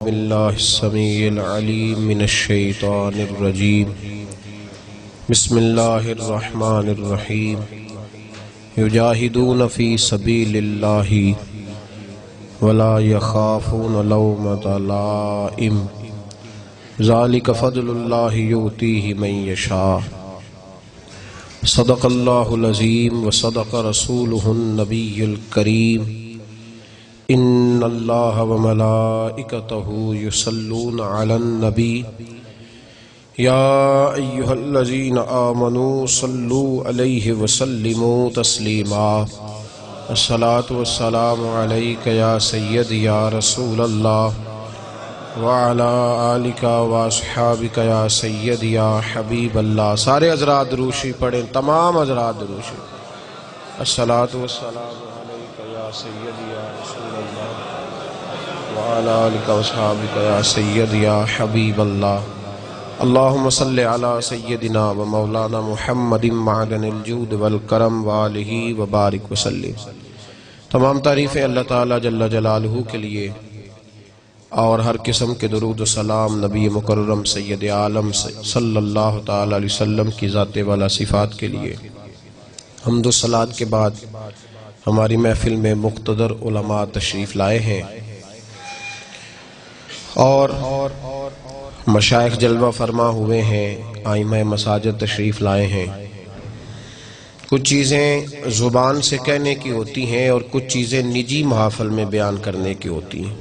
باللہ السمیع العلیم من الشیطان الرجیم بسم اللہ الرحمن الرحیم یجاہدون فی سبیل اللہ ولا یخافون لومۃ لائم ذالک فضل اللہ یؤتیہ من یشاء صدق اللہ العظیم وصدق رسولہ النبی الکریم ان اللہ وملائکتہ یصلون علی النبی یا ایہا الذین آمنوا صلوا علیہ وسلموا تسلیما الصلاۃ والسلام علیک یا سیدی یا رسول اللہ وعلی آلک واصحابک یا سیدی یا حبیب اللہ۔ سارے حضرات دروشی پڑھیں، تمام حضرات دروشی۔ الصلاۃ والسلام علیک یا سیدی یا رسول اللہ وعلی آلک واصحابک یا سیدی یا حبیب اللہ۔ اللہم صلی علی سیدنا و مولانا محمد معدن الجود والکرم وآلہ وبارک وسلم۔ تمام تعریفیں اللہ تعالی جل جلالہ کے لیے اور ہر قسم کے درود و سلام نبی مکرم سید عالم صلی اللہ تعالی علیہ وسلم کی ذات والا صفات کے لیے۔ حمد و صلوات کے بعد ہماری محفل میں مقتدر علماء تشریف لائے ہیں اور مشائخ جلوہ فرما ہوئے ہیں، ائمہ مساجد تشریف لائے ہیں۔ کچھ چیزیں زبان سے کہنے کی ہوتی ہیں اور کچھ چیزیں نجی محافل میں بیان کرنے کی ہوتی ہیں۔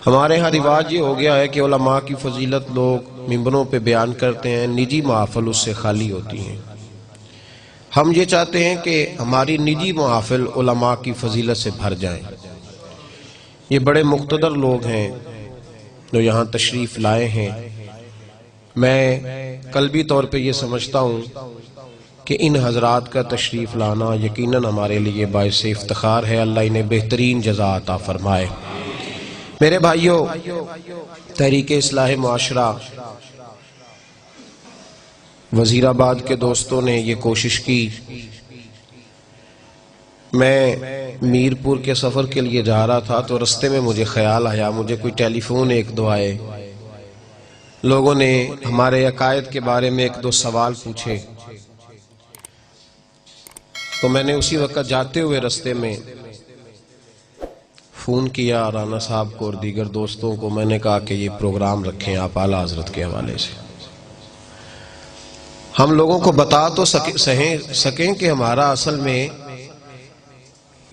ہمارے ہاں رواج یہ ہو گیا ہے کہ علماء کی فضیلت لوگ ممبروں پہ بیان کرتے ہیں، نجی محافل اس سے خالی ہوتی ہیں۔ ہم یہ چاہتے ہیں کہ ہماری نجی محافل علماء کی فضیلت سے بھر جائیں۔ یہ بڑے مقتدر لوگ ہیں جو یہاں تشریف لائے ہیں۔ میں قلبی طور پہ یہ سمجھتا ہوں کہ ان حضرات کا تشریف لانا یقیناً ہمارے لیے باعث افتخار ہے۔ اللہ انہیں بہترین جزا عطا فرمائے۔ میرے بھائیوں، تحریک اصلاح معاشرہ وزیر آباد کے دوستوں نے یہ کوشش کی۔ میں میرپور کے سفر کے لیے جا رہا تھا تو رستے میں مجھے خیال آیا، مجھے کوئی ٹیلی فون ایک دو آئے، لوگوں نے ہمارے عقائد کے بارے میں ایک دو سوال پوچھے، تو میں نے اسی وقت جاتے ہوئے رستے میں فون کیا رانا صاحب کو اور دیگر دوستوں کو۔ میں نے کہا کہ یہ پروگرام رکھیں آپ اعلیٰ حضرت کے حوالے سے، ہم لوگوں کو بتا تو سکیں کہ ہمارا اصل میں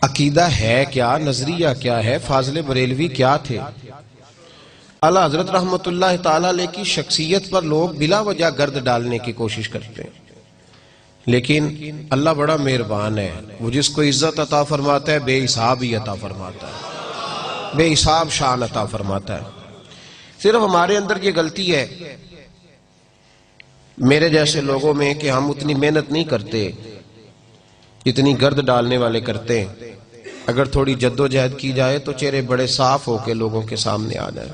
عقیدہ ہے کیا، نظریہ کیا ہے، فاضل بریلوی کیا تھے۔ اعلیٰ حضرت رحمت اللہ تعالیٰ علیہ کی شخصیت پر لوگ بلا وجہ گرد ڈالنے کی کوشش کرتے ہیں، لیکن اللہ بڑا مہربان ہے، وہ جس کو عزت عطا فرماتا ہے بے حساب ہی عطا فرماتا ہے، بے حساب شان عطا فرماتا ہے۔ صرف ہمارے اندر یہ غلطی ہے میرے جیسے لوگوں میں کہ ہم اتنی محنت نہیں کرتے جتنی گرد ڈالنے والے کرتے ہیں۔ اگر تھوڑی جد و جہد کی جائے تو چہرے بڑے صاف ہو کے لوگوں کے سامنے آ جائیں۔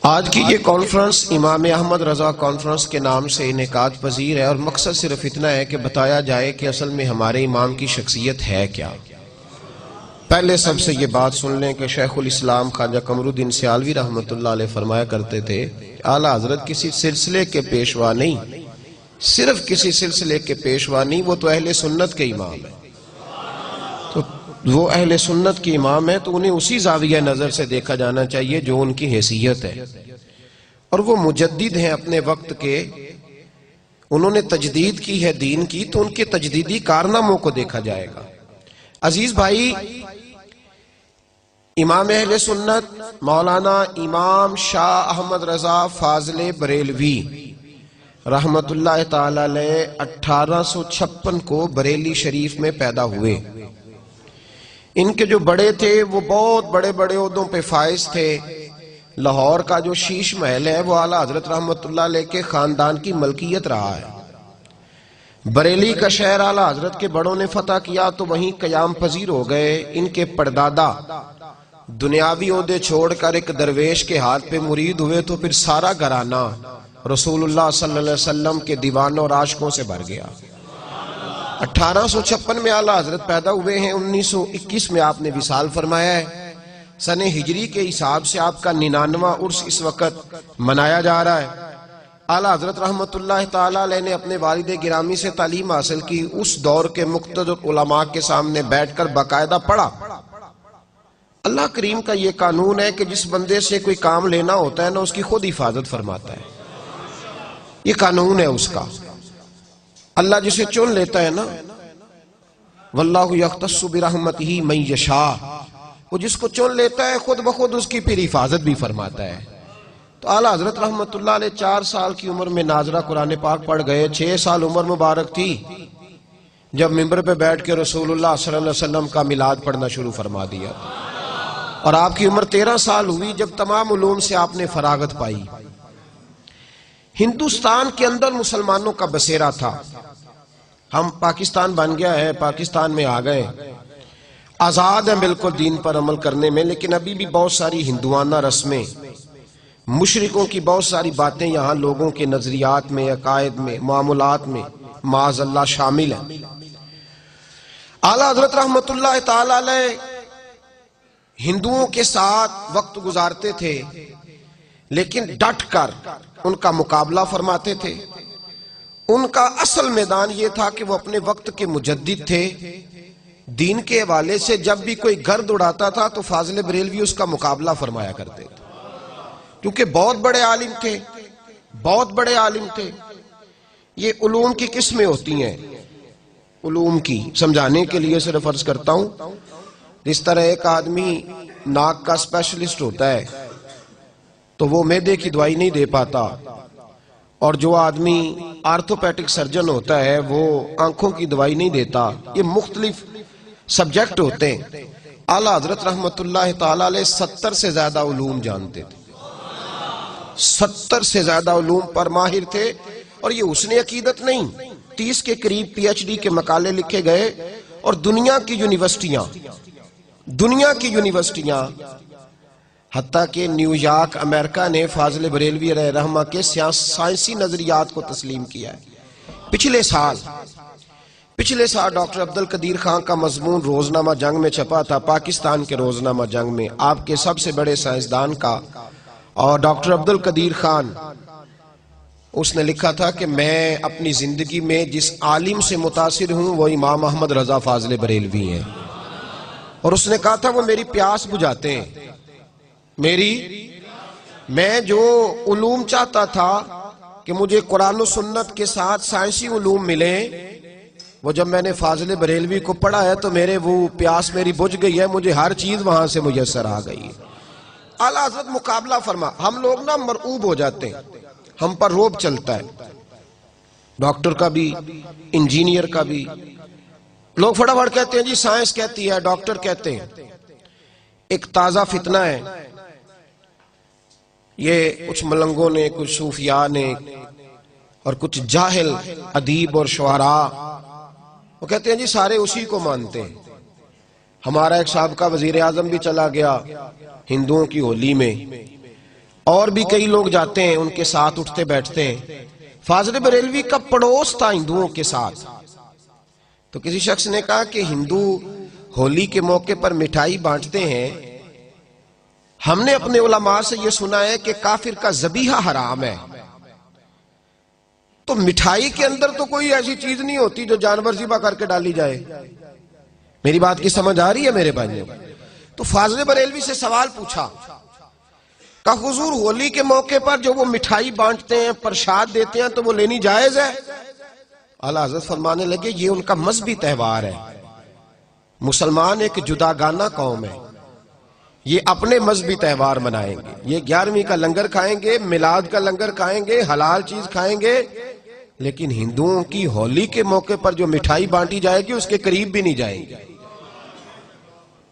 آج کی یہ کانفرنس امام احمد رضا کانفرنس کے نام سے انعقاد پذیر ہے اور مقصد صرف اتنا ہے کہ بتایا جائے کہ اصل میں ہمارے امام کی شخصیت ہے کیا۔ پہلے سب سے یہ بات سن لیں کہ شیخ الاسلام خواجہ قمر الدین سیالوی رحمت اللہ علیہ فرمایا کرتے تھے، اعلیٰ حضرت کسی سلسلے کے پیشوا نہیں، صرف کسی سلسلے کے پیشوا نہیں، وہ تو اہل سنت کے امام ہیں۔ تو وہ اہل سنت کے امام ہیں تو انہیں اسی زاویہ نظر سے دیکھا جانا چاہیے جو ان کی حیثیت ہے، اور وہ مجدد ہیں اپنے وقت کے، انہوں نے تجدید کی ہے دین کی، تو ان کے تجدیدی کارناموں کو دیکھا جائے گا۔ عزیز بھائی، امام اہل سنت مولانا امام شاہ احمد رضا فاضل بریلوی رحمت اللہ تعالی علیہ 1856 کو بریلی شریف میں پیدا ہوئے۔ ان کے جو بڑے تھے وہ بہت بڑے بڑے عہدوں پہ فائز تھے۔ لاہور کا جو شیش محل ہے وہ اعلیٰ حضرت رحمت اللہ علیہ کے خاندان کی ملکیت رہا ہے۔ بریلی کا شہر اعلیٰ حضرت کے بڑوں نے فتح کیا تو وہیں قیام پذیر ہو گئے۔ ان کے پردادا دنیاوی عہدے چھوڑ کر ایک درویش کے ہاتھ پہ مرید ہوئے تو پھر سارا گھرانہ رسول اللہ صلی اللہ علیہ وسلم کے دیوانوں اور عاشقوں سے بھر گیا۔ 1856 میں اعلیٰ حضرت پیدا ہوئے ہیں، 1921 میں آپ نے وصال فرمایا ہے۔ سن ہجری کے حساب سے آپ کا 99واں عرس اس وقت منایا جا رہا ہے۔ اعلیٰ حضرت رحمت اللہ تعالیٰ علیہ نے اپنے والد گرامی سے تعلیم حاصل کی، اس دور کے مقتدر علماء کے سامنے بیٹھ کر باقاعدہ پڑھا۔ اللہ کریم کا یہ قانون ہے کہ جس بندے سے کوئی کام لینا ہوتا ہے نا، اس کی خود حفاظت فرماتا ہے، یہ قانون ہے اس کا۔ اللہ جسے چن لیتا ہے نا، واللہ یختص برحمتہ من یشاء، وہ جس کو چن لیتا ہے خود بخود اس کی پھر حفاظت بھی فرماتا ہے۔ تو اعلیٰ حضرت رحمت اللہ علیہ 4 سال کی عمر میں ناظرہ قرآن پاک پڑھ گئے۔ 6 سال عمر مبارک تھی جب ممبر پہ بیٹھ کے رسول اللہ صلی اللہ علیہ وسلم کا میلاد پڑھنا شروع فرما دیا، اور آپ کی عمر 13 سال ہوئی جب تمام علوم سے آپ نے فراغت پائی۔ ہندوستان کے اندر مسلمانوں کا بسیرا تھا، ہم پاکستان بن گیا ہے، پاکستان میں آ گئے، آزاد ہیں بالکل دین پر عمل کرنے میں، لیکن ابھی بھی بہت ساری ہندوانہ رسمیں، مشرکوں کی بہت ساری باتیں یہاں لوگوں کے نظریات میں، عقائد میں، معاملات میں معاذ اللہ شامل ہیں۔ اعلیٰ حضرت رحمت اللہ تعالی علیہ ہندوؤں کے ساتھ وقت گزارتے تھے، لیکن ڈٹ کر ان کا مقابلہ فرماتے تھے۔ ان کا اصل میدان یہ تھا کہ وہ اپنے وقت کے مجدد تھے، دین کے حوالے سے جب بھی کوئی گرد اڑاتا تھا تو فاضل بریلوی اس کا مقابلہ فرمایا کرتے تھے، کیونکہ بہت بڑے عالم تھے، بہت بڑے عالم تھے۔ یہ علوم کی قسمیں ہوتی ہیں، علوم کی سمجھانے کے لیے صرف عرض کرتا ہوں، جس طرح ایک آدمی ناک کا اسپیشلسٹ ہوتا ہے تو وہ معدے کی دوائی نہیں دے پاتا، اور جو آدمی آرتھوپیڈک سرجن ہوتا ہے وہ آنکھوں کی دوائی نہیں دیتا۔ یہ مختلف سبجیکٹ ہوتے ہیں۔ اعلیٰ حضرت رحمت اللہ تعالی علیہ 70 سے زیادہ علوم جانتے تھے، 70 سے زیادہ علوم پر ماہر تھے، اور یہ حسن عقیدت نہیں، 30 کے قریب پی ایچ ڈی کے مقالے لکھے گئے، اور دنیا کی یونیورسٹیاں حتیٰ کہ نیو یارک امریکہ نے فاضل بریلوی علیہ رحمہ کے سائنسی نظریات کو تسلیم کیا ہے۔ پچھلے سال ڈاکٹر عبدالقدیر خان کا مضمون روزنامہ جنگ میں چھپا تھا، پاکستان کے روزنامہ جنگ میں، آپ کے سب سے بڑے سائنسدان کا، اور ڈاکٹر عبدالقدیر خان اس نے لکھا تھا کہ میں اپنی زندگی میں جس عالم سے متاثر ہوں وہ امام احمد رضا فاضل بریلوی ہیں، اور اس نے کہا تھا وہ میری پیاس بجھاتے ہیں، میں جو علوم چاہتا تھا کہ مجھے قرآن و سنت کے ساتھ سائنسی علوم ملیں، وہ جب میں نے فاضل بریلوی کو پڑھا ہے تو وہ پیاس میری بجھ گئی ہے، مجھے ہر چیز وہاں سے میسر آ گئی۔ اعلیٰ حضرت مقابلہ فرما، ہم لوگ نا مرعوب ہو جاتے ہیں، ہم پر روب چلتا ہے، ڈاکٹر کا بھی، انجینئر کا بھی، لوگ فٹافٹ کہتے ہیں جی سائنس کہتی ہے، ڈاکٹر کہتے ہیں۔ ایک تازہ فتنہ ہے، یہ کچھ ملنگوں نے، کچھ صوفیاء نے، اور کچھ جاہل ادیب اور شعراء، وہ کہتے ہیں جی سارے اسی کو مانتے ہیں۔ ہمارا ایک سابقہ وزیر اعظم بھی چلا گیا ہندوؤں کی ہولی میں، اور بھی کئی لوگ جاتے ہیں ان کے ساتھ اٹھتے بیٹھتے ہیں۔ فاضل بریلوی کا پڑوس تھا ہندوؤں کے ساتھ، تو کسی شخص نے کہا کہ ہندو ہولی کے موقع پر مٹھائی بانٹتے ہیں، ہم نے اپنے علماء سے یہ سنا ہے کہ کافر کا ذبیحہ حرام ہے، تو مٹھائی کے اندر تو کوئی ایسی چیز نہیں ہوتی جو جانور ذبح کر کے ڈالی جائے۔ میری بات کی سمجھ آ رہی ہے میرے بھائیوں؟ تو فاضل بریلوی سے سوال پوچھا کہ حضور ہولی کے موقع پر جو وہ مٹھائی بانٹتے ہیں، پرشاد دیتے ہیں، تو وہ لینی جائز ہے؟ اعلیٰ حضرت فرمانے لگے یہ ان کا مذہبی تہوار ہے، مسلمان ایک جداگانہ قوم ہے، یہ اپنے مذہبی تہوار منائیں گے، یہ 11ویں کا لنگر کھائیں گے، میلاد کا لنگر کھائیں گے، حلال چیز کھائیں گے، لیکن ہندوؤں کی ہولی کے موقع پر جو مٹھائی بانٹی جائے گی اس کے قریب بھی نہیں جائیں گے۔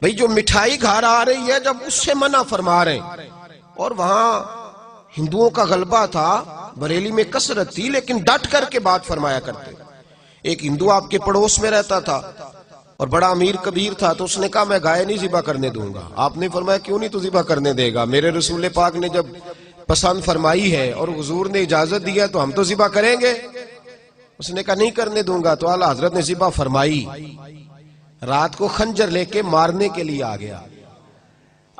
بھئی جو مٹھائی گھر آ رہی ہے جب اس سے منع فرما رہے ہیں، اور وہاں ہندوؤں کا غلبہ تھا، بریلی میں کثرت تھی، لیکن ڈٹ کر کے بات فرمایا کرتے۔ ایک ہندو آپ کے پڑوس میں رہتا تھا اور بڑا امیر کبیر تھا، تو اس نے کہا میں گائے نہیں ذبح کرنے دوں گا۔ آپ نے فرمایا کیوں نہیں تو ذبح کرنے دے گا؟ میرے رسول پاک نے جب پسند فرمائی ہے اور حضور نے اجازت دی ہے تو ہم تو ذبح کریں گے۔ اس نے کہا نہیں کرنے دوں گا، تو اعلیٰ حضرت نے ذبح فرمائی، رات کو خنجر لے کے مارنے کے لیے آ گیا۔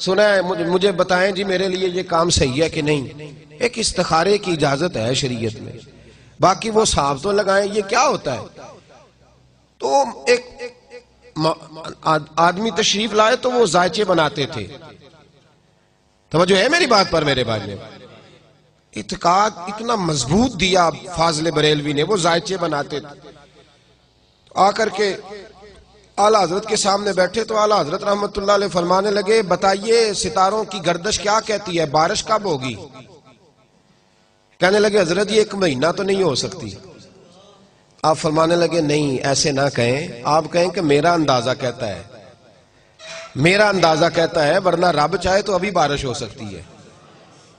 سنا ہے مجھے بتائیں جی میرے لیے یہ کام صحیح ہے کہ نہیں. ایک استخارے کی اجازت ہے شریعت میں، باقی وہ صاحب تو لگائیں، یہ کیا ہوتا ہے؟ تو ایک آدمی تشریف لائے تو وہ ذائچے بناتے تھے. توجہ ہے میری بات پر میرے بھائی نے؟ اعتقاد اتنا مضبوط دیا فاضل بریلوی نے، وہ ذائچے بناتے تھے. آ کر کے اعلیٰ حضرت کے سامنے بیٹھے تو اعلیٰ حضرت رحمت اللہ علیہ فرمانے لگے بتائیے ستاروں کی گردش کیا کہتی ہے، بارش کب ہوگی؟ کہنے لگے حضرت یہ 1 مہینہ تو نہیں ہو سکتی. آپ فرمانے لگے نہیں ایسے نہ کہیں، آپ کہیں کہ میرا اندازہ کہتا ہے، میرا اندازہ کہتا ہے، ورنہ رب چاہے تو ابھی بارش ہو سکتی ہے.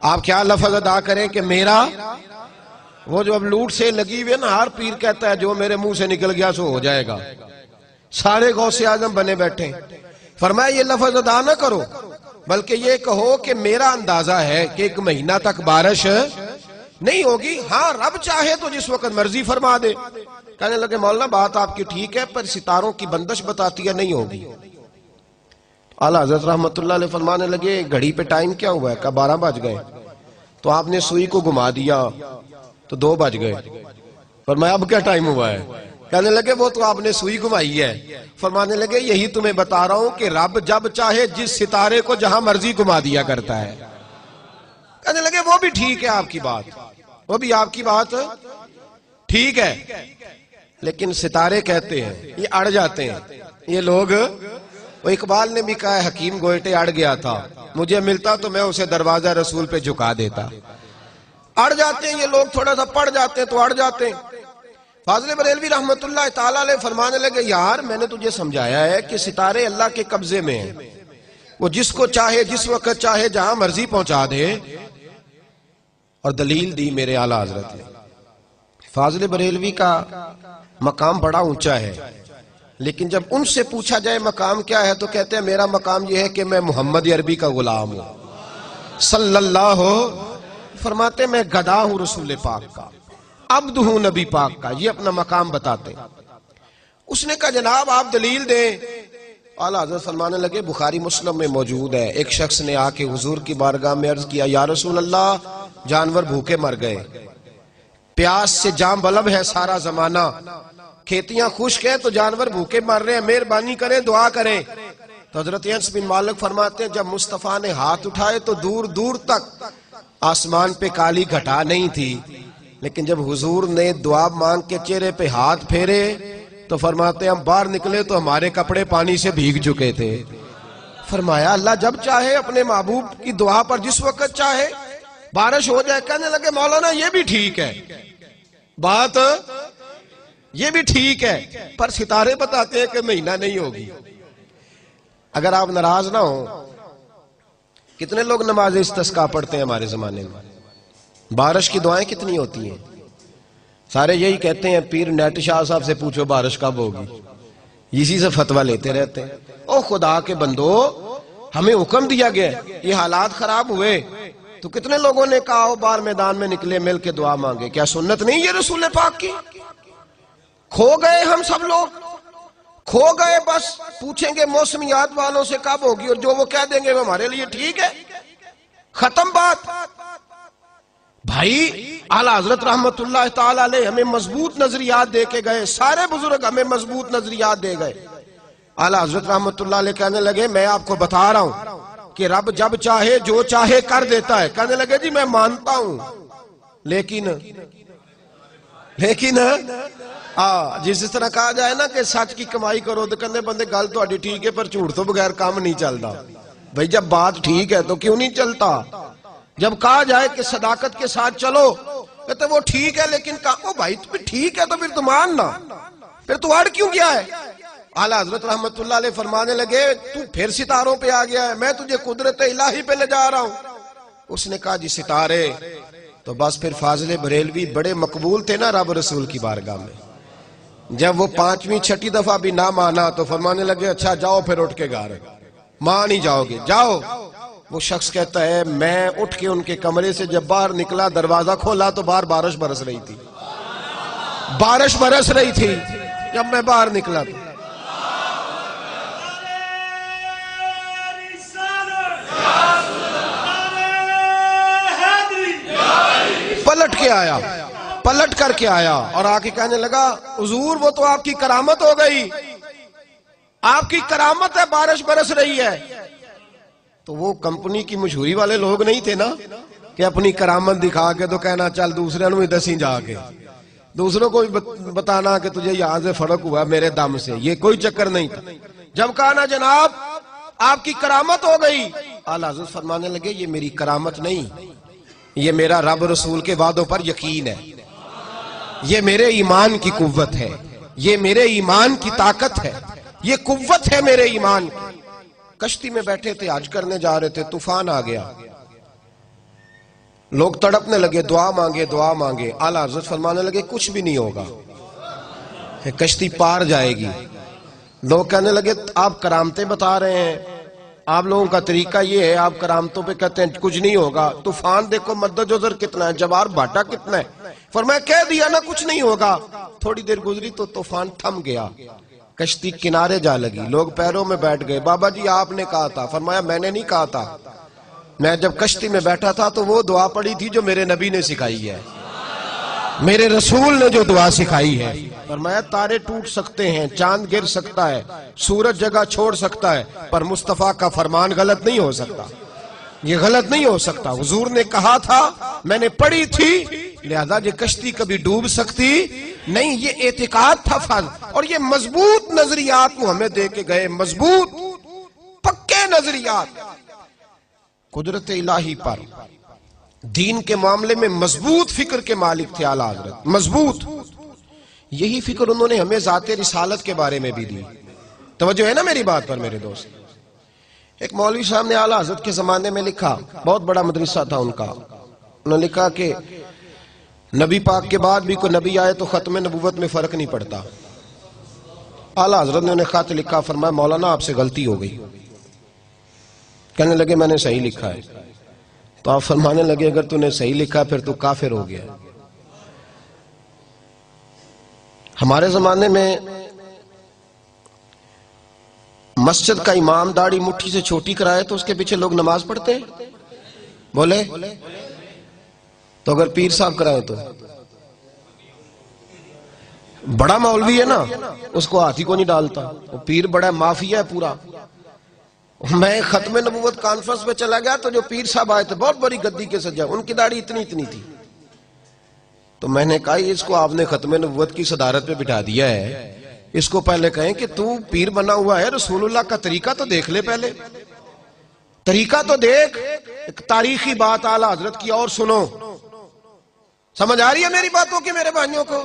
آپ کیا لفظ ادا کریں کہ میرا، وہ جو اب لوٹ سے لگی ہوئی ہے نا، ہر پیر کہتا ہے جو میرے منہ سے نکل گیا سو ہو جائے گا. سارے غوث اعظم بنے بیٹھے. فرمایا یہ لفظ ادا نہ کرو، بلکہ یہ کہو کہ میرا اندازہ ہے کہ 1 مہینہ تک بارش نہیں ہوگی، ہاں رب چاہے تو جس وقت مرضی فرما دے. کہنے لگے مولانا بات آپ کی ٹھیک ہے، پر ستاروں کی بندش بتاتی ہے نہیں ہوگی. اعلیٰ حضرت رحمت اللہ علیہ فرمانے لگے گھڑی پہ ٹائم کیا ہوا ہے؟ کہ 12 بج گئے. تو آپ نے سوئی کو گھما دیا تو 2 بج گئے. فرمایا اب کیا ٹائم ہوا ہے؟ کہنے لگے وہ تو آپ نے سوئی گھمائی ہے. فرمانے لگے یہی تمہیں بتا رہا ہوں کہ رب جب چاہے جس ستارے کو جہاں مرضی گھما دیا کرتا ہے. کہنے لگے وہ بھی ٹھیک ہے آپ کی بات، وہ بھی آپ کی بات ٹھیک ہے، لیکن ستارے کہتے ہیں یہ اڑ جاتے ہیں. یہ لوگ، وہ اقبال نے بھی کہا ہے حکیم گوئٹے اڑ گیا تھا، مجھے ملتا تو میں اسے دروازہ رسول پہ جھکا دیتا. اڑ جاتے ہیں یہ لوگ، تھوڑا سا پڑ جاتے ہیں تو اڑ جاتے ہیں. فاضل بریلوی رحمت اللہ تعالیٰ علیہ فرمانے لگے یار میں نے تجھے سمجھایا ہے کہ ستارے اللہ کے قبضے میں ہیں، وہ جس کو چاہے جس وقت چاہے جہاں مرضی پہنچا دے. اور دلیل دی میرے اعلیٰ حضرت نے. فاضل بریلوی کا مقام بڑا اونچا ہے، لیکن جب ان سے پوچھا جائے مقام کیا ہے تو کہتے ہیں میرا مقام یہ ہے کہ میں محمد عربی کا غلام ہوں صلی اللہ. فرماتے میں گدا ہوں رسول پاک کا، عبد ہوں نبی پاک کا. یہ اپنا مقام بتاتے. اس نے کہا جناب آپ دلیل دیں. اعلیٰ حضرت فرمانے لگے بخاری مسلم میں موجود ہے، ایک شخص نے آ کے حضور کی بارگاہ میں عرض کیا یا رسول اللہ جانور بھوکے مر گئے، پیاس سے جام بلب ہے سارا زمانہ، کھیتیاں خشک ہیں تو جانور بھوکے مر رہے ہیں، مہربانی کریں دعا کریں. تو حضرت انس بن مالک فرماتے ہیں جب مصطفیٰ نے ہاتھ اٹھائے تو دور دور تک آسمان پہ کالی گھٹا نہیں تھی، لیکن جب حضور نے دعا مانگ کے چہرے پہ ہاتھ پھیرے تو فرماتے ہیں ہم باہر نکلے تو ہمارے کپڑے پانی سے بھیگ چکے تھے. فرمایا اللہ جب چاہے اپنے محبوب کی دعا پر جس وقت چاہے بارش ہو جائے. کہنے لگے مولانا یہ بھی ٹھیک ہے، بات یہ بھی ٹھیک ہے، پر ستارے بتاتے ہیں کہ مہینہ نہیں ہوگی. اگر آپ ناراض نہ ہوں، کتنے لوگ نماز استسقاء پڑھتے ہیں ہمارے زمانے میں؟ بارش کی دعائیں کتنی ہوتی ہیں؟ سارے یہی کہتے ہیں پیر نیٹ شاہ صاحب سے پوچھو بارش کب ہوگی، اسی سے فتویٰ لیتے رہتے ہیں. او خدا کے بندو ہمیں حکم دیا گیا، یہ حالات خراب ہوئے تو کتنے لوگوں نے کہا ہو باہر میدان میں نکلے مل کے دعا مانگے. کیا سنت نہیں یہ رسول پاک کی؟ کھو گئے ہم سب لوگ، کھو گئے. بس پوچھیں گے موسمیات والوں سے کب ہوگی اور جو وہ کہہ دیں گے وہ ہمارے لیے ٹھیک ہے، ختم بات. بھائی اعلیٰ حضرت رحمت اللہ تعالیٰ علیہ ہمیں مضبوط نظریات دے کے گئے، سارے بزرگ ہمیں مضبوط نظریات دے گئے. اعلیٰ حضرت رحمت اللہ علیہ کہنے لگے میں آپ کو بتا رہا ہوں کہ رب جب چاہے جو چاہے کر دیتا ہے. کہنے لگے جی میں مانتا ہوں لیکن جس طرح کہا جائے نا کہ سچ کی کمائی کرو تو کہنے بندے گل تو ٹھیک ہے پر جھوٹ تو بغیر کام نہیں چلتا. بھائی جب بات ٹھیک ہے تو کیوں نہیں چلتا؟ جب کہا جائے کہ صداقت کے ساتھ چلو کہتے وہ ٹھیک ہے لیکن کہا بھائی تو ٹھیک ہے تو پھر تو ماننا، پھر تو اڑ کیوں گیا ہے؟ اعلیٰ حضرت رحمت اللہ علیہ فرمانے لگے تو پھر ستاروں پہ آ گیا ہے، میں تجھے قدرت الہی پہ لے جا رہا ہوں. اس نے کہا جی ستارے. تو بس پھر فاضل بریلوی بڑے مقبول تھے نا رب رسول کی بارگاہ میں. جب وہ 5ویں 6ٹھی دفعہ بھی نہ مانا تو فرمانے لگے اچھا جاؤ پھر اٹھ کے گھر، مان نہیں جاؤ گے جاؤ. وہ شخص کہتا ہے میں اٹھ کے ان کے کمرے سے جب باہر نکلا دروازہ کھولا تو باہر بارش برس رہی تھی، بارش برس رہی تھی جب میں باہر نکلا تو. پلٹ کر کے آیا اور آ کے کہنے لگا حضور وہ تو آپ کی کرامت ہو گئی، آپ کی کرامت ہے، بارش برس رہی ہے۔ تو وہ کمپنی کی مشہوری والے لوگ نہیں تھے نا کہ اپنی کرامت دکھا کے تو کہنا چل دوسرے نو دسی جا کے دوسروں کو بھی بتانا کہ تجھے یہاں سے فرق ہوا میرے دم سے، یہ کوئی چکر نہیں تھا۔ جب کہا نا جناب آپ کی کرامت ہو گئی، اعلیٰ حضرت فرمانے لگے یہ میری کرامت نہیں، یہ میرا رب رسول کے وعدوں پر یقین ہے، یہ میرے ایمان کی قوت ہے، یہ میرے ایمان کی طاقت ہے، یہ قوت ہے میرے ایمان کی۔ کشتی میں بیٹھے تھے، حج کرنے جا رہے تھے، طوفان آ گیا، لوگ تڑپنے لگے، دعا مانگے۔ اعلیٰ حضرت فرمانے لگے کچھ بھی نہیں ہوگا، کشتی پار جائے گی۔ لوگ کہنے لگے آپ کرامتیں بتا رہے ہیں، آپ لوگوں کا طریقہ یہ ہے، آپ کرامتوں پہ کہتے ہیں کچھ نہیں ہوگا، طوفان دیکھو مد جزر کتنا ہے، جوار بھاٹا کتنا ہے۔ فرمایا کہہ دیا نا کچھ نہیں ہوگا۔ تھوڑی دیر گزری تو طوفان تھم گیا، کشتی کنارے جا لگی، لوگ پیروں میں بیٹھ گئے۔ بابا جی آپ نے کہا تھا۔ فرمایا میں نے نہیں کہا تھا، میں جب کشتی میں بیٹھا تھا تو وہ دعا پڑی تھی جو میرے نبی نے سکھائی ہے، میرے رسول نے جو دعا سکھائی ہے۔ فرمایا تارے ٹوٹ سکتے ہیں، چاند گر سکتا ہے، سورج جگہ چھوڑ سکتا ہے، پر مصطفیٰ کا فرمان غلط نہیں ہو سکتا، یہ غلط نہیں ہو سکتا۔ حضور نے کہا تھا، میں نے پڑھی تھی، لہذا یہ کشتی کبھی ڈوب سکتی نہیں۔ یہ اعتقاد تھا فرض، اور یہ مضبوط نظریات وہ ہمیں دے کے گئے، مضبوط پکے نظریات، قدرت الہی پر، دین کے معاملے میں مضبوط فکر کے مالک تھے اعلیٰ حضرت، مضبوط۔ یہی فکر انہوں نے ہمیں ذات رسالت کے بارے میں بھی دی۔ توجہ ہے نا میری بات پر میرے دوست؟ ایک مولوی صاحب نے اعلیٰ حضرت کے زمانے میں لکھا، بہت بڑا مدرسہ تھا ان کا، انہوں نے لکھا کہ نبی پاک کے بعد بھی کوئی نبی آئے تو ختم نبوت میں فرق نہیں پڑتا۔ اعلیٰ حضرت نے انہیں خط لکھا، فرمایا مولانا آپ سے غلطی ہو گئی۔ کہنے لگے میں نے صحیح لکھا ہے۔ تو آپ فرمانے لگے اگر تو نے صحیح لکھا پھر تو کافر ہو گیا۔ ہمارے زمانے میں مسجد کا امام داڑھی مٹھی سے چھوٹی کرائے تو اس کے پیچھے لوگ نماز پڑھتے ہیں؟ بولے؟ تو اگر پیر صاحب کرائے تو بڑا مولوی ہے نا، اس کو ہاتھی کو نہیں ڈالتا، وہ پیر بڑا مافیا ہے پورا۔ میں ختم نبوت کانفرنس میں چلا گیا تو جو پیر صاحب آئے تھے بہت بڑی گدی کے سجا، ان کی داڑھی اتنی تھی۔ تو میں نے کہا اس کو آپ نے ختم نبوت کی صدارت پہ بٹھا دیا ہے، اس کو پہلے کہیں کہ تو پیر بنا ہوا ہے، رسول اللہ کا طریقہ تو دیکھ لے، پہلے طریقہ تو دیکھ۔ ایک تاریخی بات اعلیٰ حضرت کی اور سنو، سمجھ آ رہی ہے میری باتوں کی میرے بھائیوں کو؟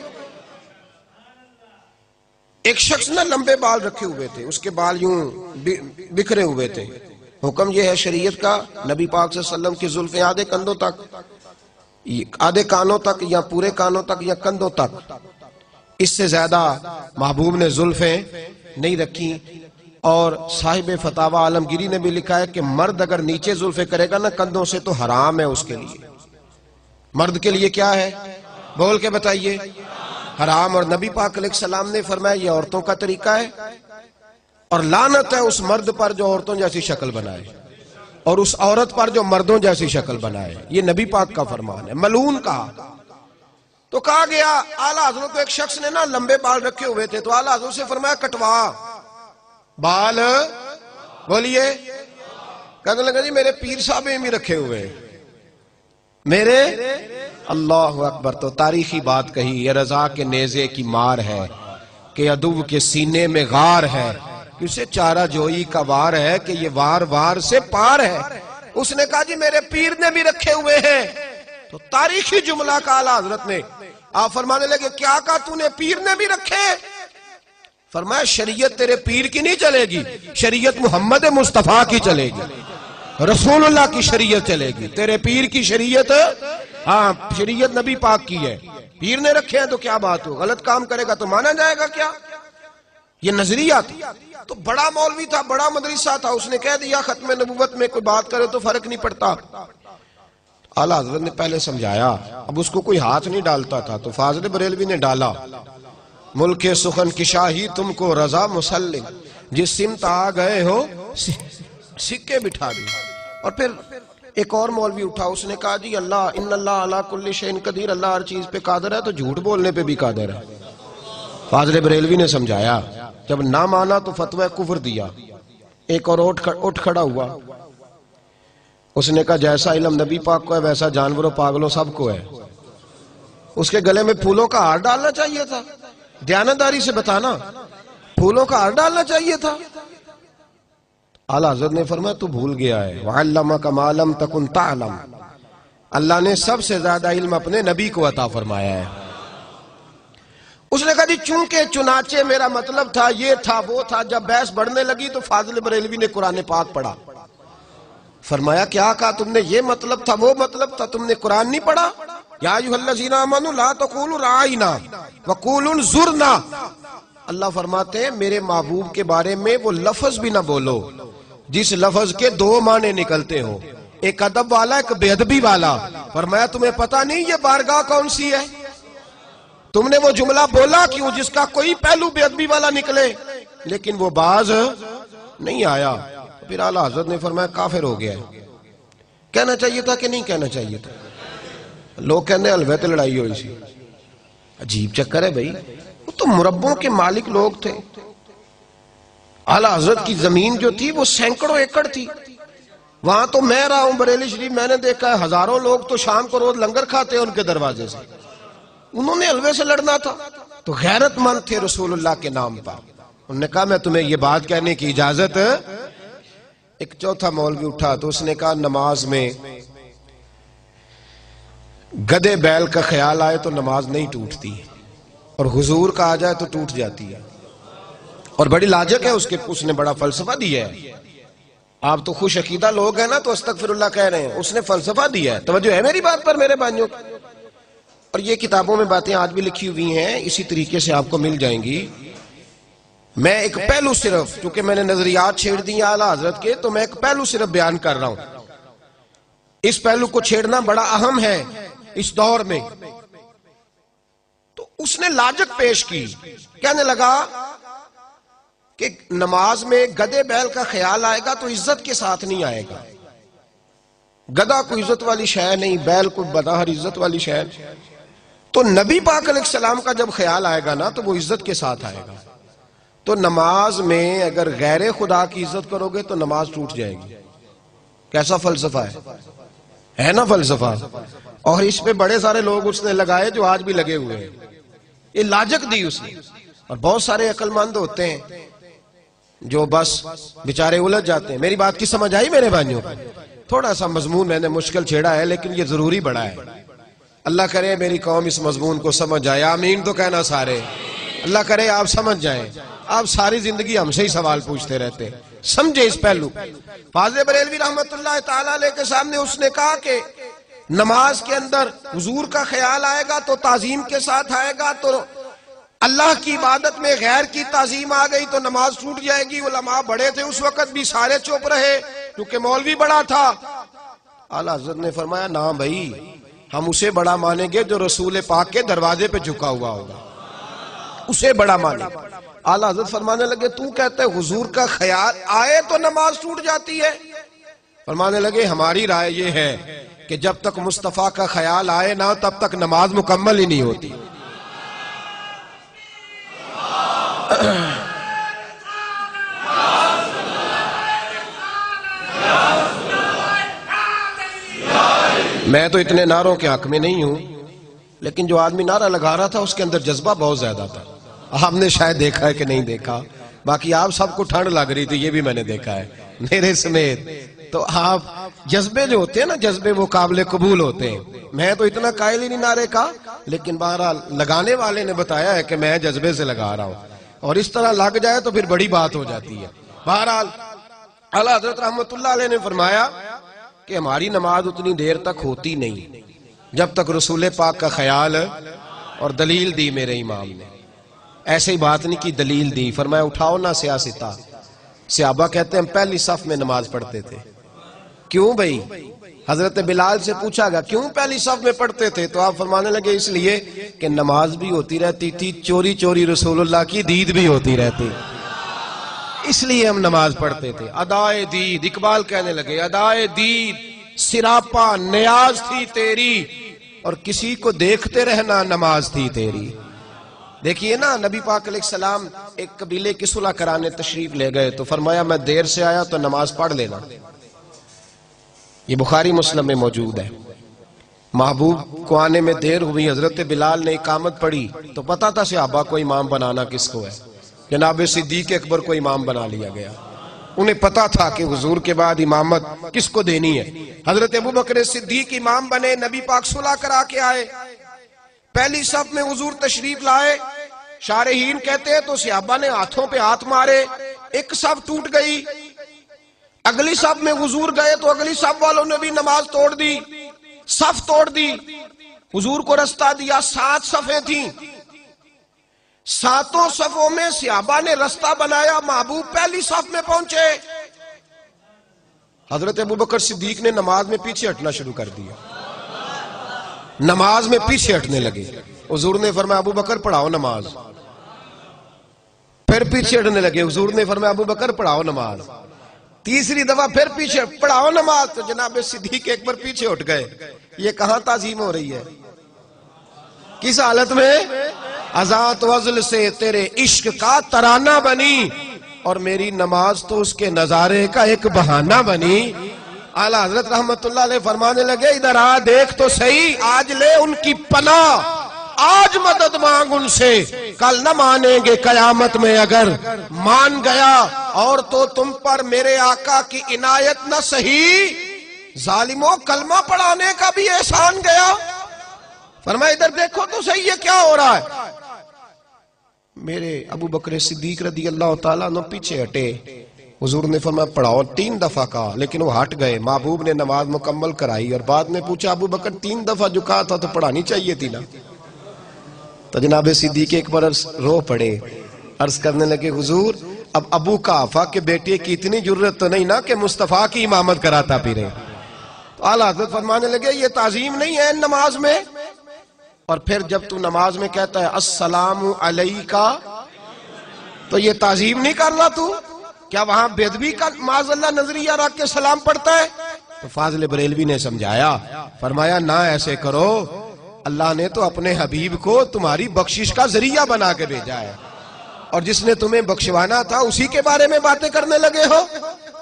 ایک شخص نہ لمبے بال رکھے ہوئے تھے، اس کے بال یوں بکھرے ہوئے تھے۔ حکم یہ ہے شریعت کا، نبی پاک صلی اللہ علیہ وسلم کی زلفیں آدھے کندھوں تک، آدھے کانوں تک، یا پورے کانوں تک، یا کندھوں تک، اس سے زیادہ محبوب نے زلفیں نہیں رکھی۔ اور صاحب فتاوی عالمگیری نے بھی لکھا ہے کہ مرد اگر نیچے زلفیں کرے گا نا کندھوں سے تو حرام ہے اس کے لیے۔ مرد کے لیے کیا ہے؟ بول کے بتائیے، حرام۔ اور نبی پاک علیہ السلام نے فرمایا یہ عورتوں کا طریقہ ہے، اور لعنت ہے اس مرد پر جو عورتوں جیسی شکل بنائے، اور اس عورت پر جو مردوں جیسی شکل بنائے۔ یہ نبی پاک کا فرمان ہے، ملعون کہا۔ تو کہا گیا اعلیٰ حضرت کو ایک شخص نے نا لمبے بال رکھے ہوئے تھے، تو اعلیٰ حضرت سے فرمایا کٹوا بال، بولیے۔ کہنے لگا جی میرے پیر صاحب بھی رکھے ہوئے میرے، اللہ اکبر۔ تو تاریخی بات کہی، یہ رضا کے نیزے کی مار ہے کہ عدو کے سینے میں غار ہے، اسے چارہ جوئی کا وار ہے کہ یہ وار وار سے پار ہے۔ اس نے کہا جی میرے پیر نے بھی رکھے ہوئے ہیں۔ تو تاریخی جملہ کا اعلیٰ حضرت نے، آپ فرمانے لگے کیا کہا تو نے پیر نے بھی رکھے؟ فرمایا شریعت تیرے پیر کی نہیں چلے گی، شریعت محمد مصطفیٰ کی چلے گی، رسول اللہ کی شریعت چلے گی۔ تیرے پیر کی شریعت، ہاں شریعت نبی پاک کی ہے، پیر نے رکھے ہیں تو کیا بات ہو، غلط کام کرے گا تو مانا جائے گا کیا؟ یہ نظریہ تھا۔ تو بڑا مولوی تھا، بڑا مدرسہ تھا، اس نے کہہ دیا ختم نبوت میں کوئی بات کرے تو فرق نہیں پڑتا۔ اعلیٰ حضرت نے پہلے سمجھایا، اب اس کو کوئی ہاتھ نہیں ڈالتا تھا، تو فاضل بریلوی نے ڈالا، ملک سخن کی شاہی تم کو رضا مسلم، جس سمت آ گئے ہو سکے بٹھا دی۔ اور پھر ایک اور مولوی اٹھا، اس نے کہا جی اللہ ان اللہ علی کل شیء قدیر، اللہ ہر چیز پہ قادر ہے، تو جھوٹ بولنے پہ بھی قادر ہے۔ فاضل بریلوی نے سمجھایا، جب نہ مانا تو فتوی کفر دیا۔ ایک اور اٹھ کھڑا ہوا، اس نے کہا جیسا علم نبی پاک کو ہے ویسا جانوروں پاگلوں سب کو ہے۔ اس کے گلے میں پھولوں کا ہار ڈالنا چاہیے تھا، دیانتداری سے بتانا، پھولوں کا ہار ڈالنا چاہیے تھا۔ اعلیٰ حضرت نے فرمایا تو بھول گیا ہے، وَعَلَّمَكَ مَا لَمْ تَكُنْ تَعْلَمْ، اللہ نے سب سے زیادہ علم اپنے نبی کو عطا فرمایا ہے۔ اس نے کہا جی چونکہ چنانچہ میرا مطلب تھا، یہ تھا وہ تھا۔ جب بحث بڑھنے لگی تو فاضل بریلوی نے قرآن پاک پڑھا۔ فرمایا کیا کہا تم نے؟ یہ مطلب تھا وہ مطلب تھا، تم نے قرآن نہیں پڑھا؟ یا ایھا الذین آمنوا لا تقولوا رعینا وقولوا انظرنا، اللہ فرماتے ہیں میرے محبوب کے بارے میں وہ لفظ بھی نہ بولو جس لفظ کے دو معنی نکلتے ہو، ایک ادب والا ایک بے ادبی والا۔ فرمایا تمہیں پتہ نہیں یہ بارگاہ کون سی ہے؟ تم نے وہ جملہ بولا کیوں جس کا کوئی پہلو بے ادبی والا نکلے، لیکن وہ باز نہیں آیا۔ پھر اعلیٰ حضرت نے فرمایا کافر ہو گیا ہے۔ کہنا چاہیے تھا کہ نہیں کہنا چاہیے تھا؟ لوگ کہنے حلوے تے لڑائی ہوئی سی۔ عجیب چکر ہے بھائی، وہ تو مربوں کے مالک لوگ تھے۔ اعلیٰ حضرت کی زمین جو تھی وہ سینکڑوں ایکڑ تھی۔ وہاں تو میں رہا ہوں بریلی شریف، میں نے دیکھا ہے ہزاروں لوگ تو شام کو روز لنگر کھاتے ہیں ان کے دروازے سے۔ انہوں نے حلوے سے لڑنا تھا تو غیرت مند تھے رسول اللہ کے نام پر۔ انہوں نے کہا میں تمہیں یہ بات کہنے کی اجازت۔ ایک چوتھا مولوی اٹھا تو اس نے کہا نماز میں گدے بیل کا خیال آئے تو نماز نہیں ٹوٹتی، اور حضور کا آ جائے تو ٹوٹ جاتی ہے۔ اور بڑی لاجک ہے اس نے بڑا فلسفہ دیا ہے۔ آپ تو خوش عقیدہ لوگ ہیں نا تو استغفر اللہ کہہ رہے ہیں، اس نے فلسفہ دیا ہے۔ توجہ ہے میری بات پر میرے بھائیوں؟ اور یہ کتابوں میں باتیں آج بھی لکھی ہوئی ہیں، اسی طریقے سے آپ کو مل جائیں گی۔ میں ایک پہلو صرف، چونکہ میں نے نظریات چھیڑ دی اعلیٰ حضرت کے، تو میں ایک پہلو صرف بیان کر رہا ہوں۔ اس پہلو کو چھیڑنا بڑا اہم ہے اس دور میں۔ تو اس نے لاجک پیش کی، کہنے لگا کہ نماز میں گدے بیل کا خیال آئے گا تو عزت کے ساتھ نہیں آئے گا۔ گدا کوئی عزت والی شے نہیں، بیل کوئی بداہر عزت والی شے۔ تو نبی پاک علیہ السلام کا جب خیال آئے گا نا تو وہ عزت کے ساتھ آئے گا۔ تو نماز میں اگر غیر خدا کی عزت کرو گے تو نماز ٹوٹ جائے گی۔ کیسا فلسفہ ہے نا فلسفہ؟ اور اس پہ بڑے سارے لوگ اس نے لگائے جو آج بھی لگے ہوئے ہیں۔ یہ لاجک دی اس نے۔ اور بہت سارے عقل مند ہوتے ہیں جو بس بیچارے الجھ جاتے ہیں۔ میری بات کی سمجھ آئی میرے بھائیوں؟ تھوڑا سا مضمون میں نے مشکل چھیڑا ہے لیکن یہ ضروری بڑا ہے۔ اللہ کرے میری قوم اس مضمون کو سمجھ جائے، آمین تو کہنا سارے۔ اللہ کرے آپ سمجھ جائیں۔ آپ ساری زندگی ہم سے ہی سوال پوچھتے رہتے، سمجھے اس پہلو۔ فاضل بریلوی رحمت اللہ تعالیٰ علیہ کے سامنے اس نے کہا کہ نماز کے اندر حضور کا خیال آئے گا تو تعظیم کے ساتھ آئے گا، تو اللہ کی عبادت میں غیر کی تعظیم آ گئی تو نماز ٹوٹ جائے گی۔ علماء بڑے تھے اس وقت بھی، سارے چپ رہے کیونکہ مولوی بڑا تھا۔ اعلیٰ حضرت نے فرمایا نہ بھائی، ہم اسے بڑا مانیں گے جو رسول پاک کے دروازے پہ جھکا ہوا ہوگا، اسے بڑا مانیں۔ اعلیٰ حضرت فرمانے لگے تو کہتے حضور کا خیال آئے تو نماز ٹوٹ جاتی ہے؟ فرمانے لگے ہماری رائے یہ ہے کہ جب تک مصطفیٰ کا خیال آئے نہ تب تک نماز مکمل ہی نہیں ہوتی۔ میں تو اتنے نعروں کے حق میں نہیں ہوں، لیکن جو آدمی نعرہ لگا رہا تھا اس کے اندر جذبہ بہت زیادہ تھا۔ آپ نے شاید دیکھا ہے کہ نہیں دیکھا، باقی آپ سب کو ٹھنڈ لگ رہی تھی، یہ بھی میں نے دیکھا ہے میرے سمیت۔ تو آپ جذبے جو ہوتے ہیں نا، جذبے وہ قابل قبول ہوتے ہیں۔ میں تو اتنا قائل ہی نہیں نعرے کا، لیکن بہرحال لگانے والے نے بتایا ہے کہ میں جذبے سے لگا رہا ہوں، اور اس طرح لگ جائے تو پھر بڑی بات ہو جاتی ہے۔ بہرحال اعلیٰ حضرت رحمت اللہ علیہ نے فرمایا کہ ہماری نماز اتنی دیر تک ہوتی نہیں جب تک رسول پاک کا خیال، اور دلیل دی میرے امام نے، ایسے ہی بات نہیں کی، دلیل دی۔ فرمایا اٹھاؤ نہ سیاستہ۔ صحابہ کہتے ہیں ہم پہلی صف میں نماز پڑھتے تھے۔ کیوں بھائی؟ حضرت بلال سے پوچھا گیا کیوں پہلی صف میں پڑھتے تھے؟ تو آپ فرمانے لگے اس لیے کہ نماز بھی ہوتی رہتی تھی، چوری چوری رسول اللہ کی دید بھی ہوتی رہتی، اس لیے ہم نماز پڑھتے تھے۔ ادائے دید، اقبال کہنے لگے ادائے دید سراپا نیاز تھی تیری، اور کسی کو دیکھتے رہنا نماز تھی تیری۔ دیکھیے نا، نبی پاک علیہ السلام ایک قبیلے کی صلح کرانے تشریف لے گئے تو فرمایا میں دیر سے آیا تو نماز پڑھ لینا۔ یہ بخاری مسلم میں موجود ہے۔ محبوب کو آنے میں دیر ہوئی، حضرت بلال نے اقامت پڑھی تو پتا تھا صحابہ کو امام بنانا کس کو ہے، جناب صدیق اکبر کو امام بنا لیا گیا۔ انہیں پتا تھا کہ حضور کے بعد امامت کس کو دینی ہے۔ حضرت ابوبکر صدیق امام بنے، نبی پاک صلح کرا کے آئے، پہلی صف میں حضور تشریف لائے، شارحین کہتے ہیں تو صحابہ نے ہاتھوں پہ ہاتھ مارے، ایک صف ٹوٹ گئی۔ اگلی صف میں حضور گئے تو اگلی صف والوں نے بھی نماز توڑ دی، صف توڑ دی، حضور کو رستہ دیا۔ 7 صفیں تھیں، 7 صفوں میں صحابہ نے رستہ بنایا، محبوب پہلی صف میں پہنچے۔ حضرت ابوبکر صدیق نے نماز میں پیچھے ہٹنا شروع کر دیا، نماز میں پیچھے ہٹنے لگے۔ حضور نے فرمایا ابوبکر پڑھاؤ نماز، پھر پیچھے ہٹنے لگے۔ حضور نے فرمایا ابوبکر پڑھاؤ نماز، تیسری دفعہ پھر پیچھے پڑھاؤ نماز، تو جناب صدیق ایک بار پیچھے ہٹ گئے۔ یہ کہاں تعظیم ہو رہی ہے؟ کس حالت میں؟ اذان وزل سے تیرے عشق کا ترانہ بنی، اور میری نماز تو اس کے نظارے کا ایک بہانہ بنی۔ اعلیٰ حضرت رحمت اللہ علیہ فرمانے لگے ادھر آ دیکھ تو صحیح، آج لے ان کی پناہ، آج مدد مانگ ان سے، کل نہ مانیں گے قیامت میں اگر مان گیا، اور تو تم پر میرے آقا کی عنایت نہ سہی، ظالموں کلمہ پڑھانے کا بھی احسان گیا۔ فرمایا ادھر دیکھو تو صحیح یہ کیا ہو رہا ہے۔ میرے ابو بکر صدیق رضی اللہ تعالیٰ عنہ پیچھے ہٹے، حضور نے فرمایا پڑھاؤ، 3 دفعہ کہا لیکن وہ ہٹ گئے۔ محبوب نے نماز مکمل کرائی اور بعد میں پوچھا ابو بکر 3 دفعہ جو کہا تھا تو پڑھانی چاہیے تھی نا؟ تو جناب صدیق ایک بار رو پڑے، عرض کرنے لگے حضور اب ابو قحافہ کے بیٹے کی اتنی جرت تو نہیں نا کہ مصطفیٰ کی امامت کراتا پھرے۔ تو اعلیٰ حضرت فرمانے لگے یہ تعظیم نہیں ہے نماز میں؟ اور پھر جب تو نماز میں کہتا ہے السلام علیکہ تو یہ تعظیم نہیں کر رہا تو؟ کیا وہاں بے ادبی کا معاذ اللہ نظریہ رکھ کے سلام پڑھتا ہے؟ تو فاضل بریلوی نے سمجھایا، فرمایا نہ ایسے کرو، اللہ نے تو اپنے حبیب کو تمہاری بخشش کا ذریعہ بنا کے بھیجا ہے، اور جس نے تمہیں بخشوانا تھا اسی کے بارے میں باتیں کرنے لگے ہو۔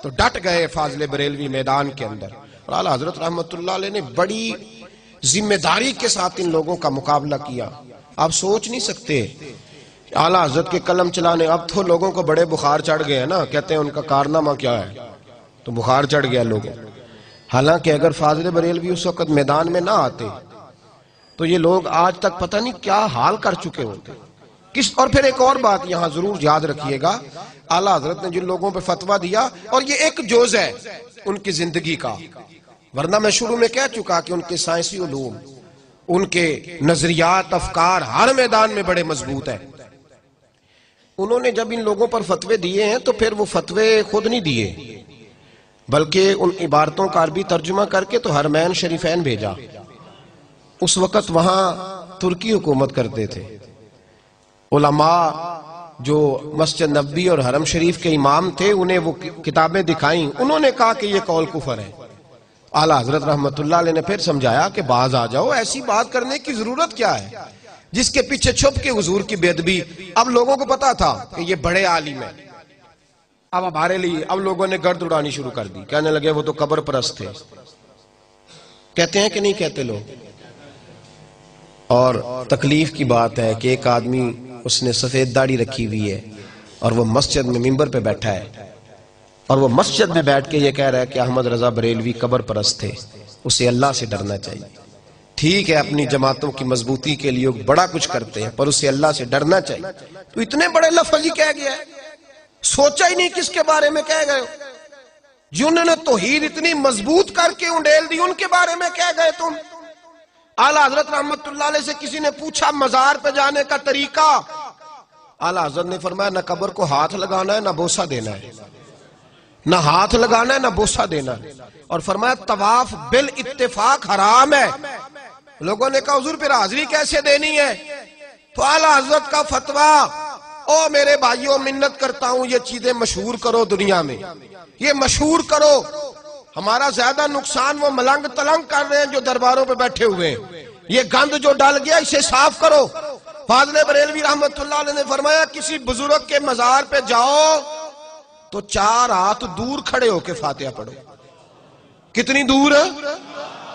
تو ڈٹ گئے فاضل بریلوی میدان کے اندر، اور اعلیٰ حضرت رحمت اللہ علیہ نے بڑی ذمہ داری کے ساتھ ان لوگوں کا مقابلہ کیا۔ آپ سوچ نہیں سکتے اعلیٰ حضرت کے قلم چلانے، اب تو لوگوں کو بڑے بخار چڑھ گئے ہیں نا، کہتے ہیں ان کا کارنامہ کیا ہے، تو بخار چڑھ گیا لوگوں۔ حالانکہ اگر فاضل بریلوی اس وقت میدان میں نہ آتے تو یہ لوگ آج تک پتہ نہیں کیا حال کر چکے ہوتے۔ اور پھر ایک اور بات یہاں ضرور یاد رکھیے گا، اعلیٰ حضرت نے جن لوگوں پہ فتویٰ دیا، اور یہ ایک جوز ہے ان کی زندگی کا، ورنہ میں شروع میں کہہ چکا کہ ان کے سائنسی علوم، ان کے نظریات، افکار ہر میدان میں بڑے مضبوط ہیں۔ انہوں نے جب ان لوگوں پر فتوے دیے ہیں تو پھر وہ فتوے خود نہیں دیے، بلکہ ان عبارتوں کا عربی ترجمہ کر کے تو حرمین شریفین بھیجا۔ اس وقت وہاں ترکی حکومت کرتے تھے، علماء جو مسجد نبوی اور حرم شریف کے امام تھے انہیں وہ کتابیں دکھائیں، انہوں نے کہا کہ یہ قول کفر ہے۔ اعلیٰ حضرت رحمت اللہ علیہ نے پھر سمجھایا کہ باز آ جاؤ، ایسی بات کرنے کی ضرورت کیا ہے جس کے پیچھے چھپ کے حضور کی بے ادبی۔ اب لوگوں کو پتا تھا کہ یہ بڑے عالم ہیں، اب ہمارے لیے اب لوگوں نے گرد اڑانی شروع کر دی، کہنے لگے وہ تو قبر پرست تھے۔ کہتے ہیں کہ نہیں کہتے لوگ؟ اور تکلیف کی بات ہے کہ ایک آدمی اس نے سفید داڑھی رکھی ہوئی ہے اور وہ مسجد میں ممبر پہ بیٹھا ہے، اور وہ مسجد میں بیٹھ کے یہ کہہ رہا ہے کہ احمد رضا بریلوی قبر پرست تھے، اسے اللہ سے ڈرنا چاہیے۔ ٹھیک ہے اپنی جماعتوں کی مضبوطی کے لیے بڑا کچھ کرتے ہیں، پر اسے اللہ سے ڈرنا چاہیے۔ تو اتنے بڑے لفظ ہی کہہ گیا ہے، سوچا ہی نہیں کس کے بارے میں کہہ گئے، جنہوں نے توحید اتنی مضبوط کر کے انڈیل دی ان کے بارے میں کہہ گئے تم۔ اعلیٰ حضرت رحمت اللہ علیہ سے کسی نے پوچھا مزار پہ جانے کا طریقہ، اعلیٰ حضرت نے فرمایا نہ قبر کو ہاتھ لگانا ہے نہ بوسہ دینا ہے، نہ ہاتھ لگانا ہے نہ بوسہ دینا ہے، اور فرمایا طواف بالاتفاق حرام ہے۔ لوگوں نے کہا حضور پھر حاضری کیسے دینی ہے؟ تو اعلیٰ حضرت کا فتویٰ، او میرے بھائیوں منت کرتا ہوں یہ چیزیں مشہور کرو دنیا میں، یہ مشہور کرو ہمارا زیادہ نقصان وہ ملنگ تلنگ کر رہے ہیں جو درباروں پہ بیٹھے ہوئے ہیں. یہ گند جو ڈال گیا اسے صاف کرو. فاضل بریلوی رحمت اللہ علیہ نے فرمایا کسی بزرگ کے مزار پہ جاؤ تو 4 ہاتھ دور کھڑے ہو کے فاتحہ پڑھو. کتنی دور؟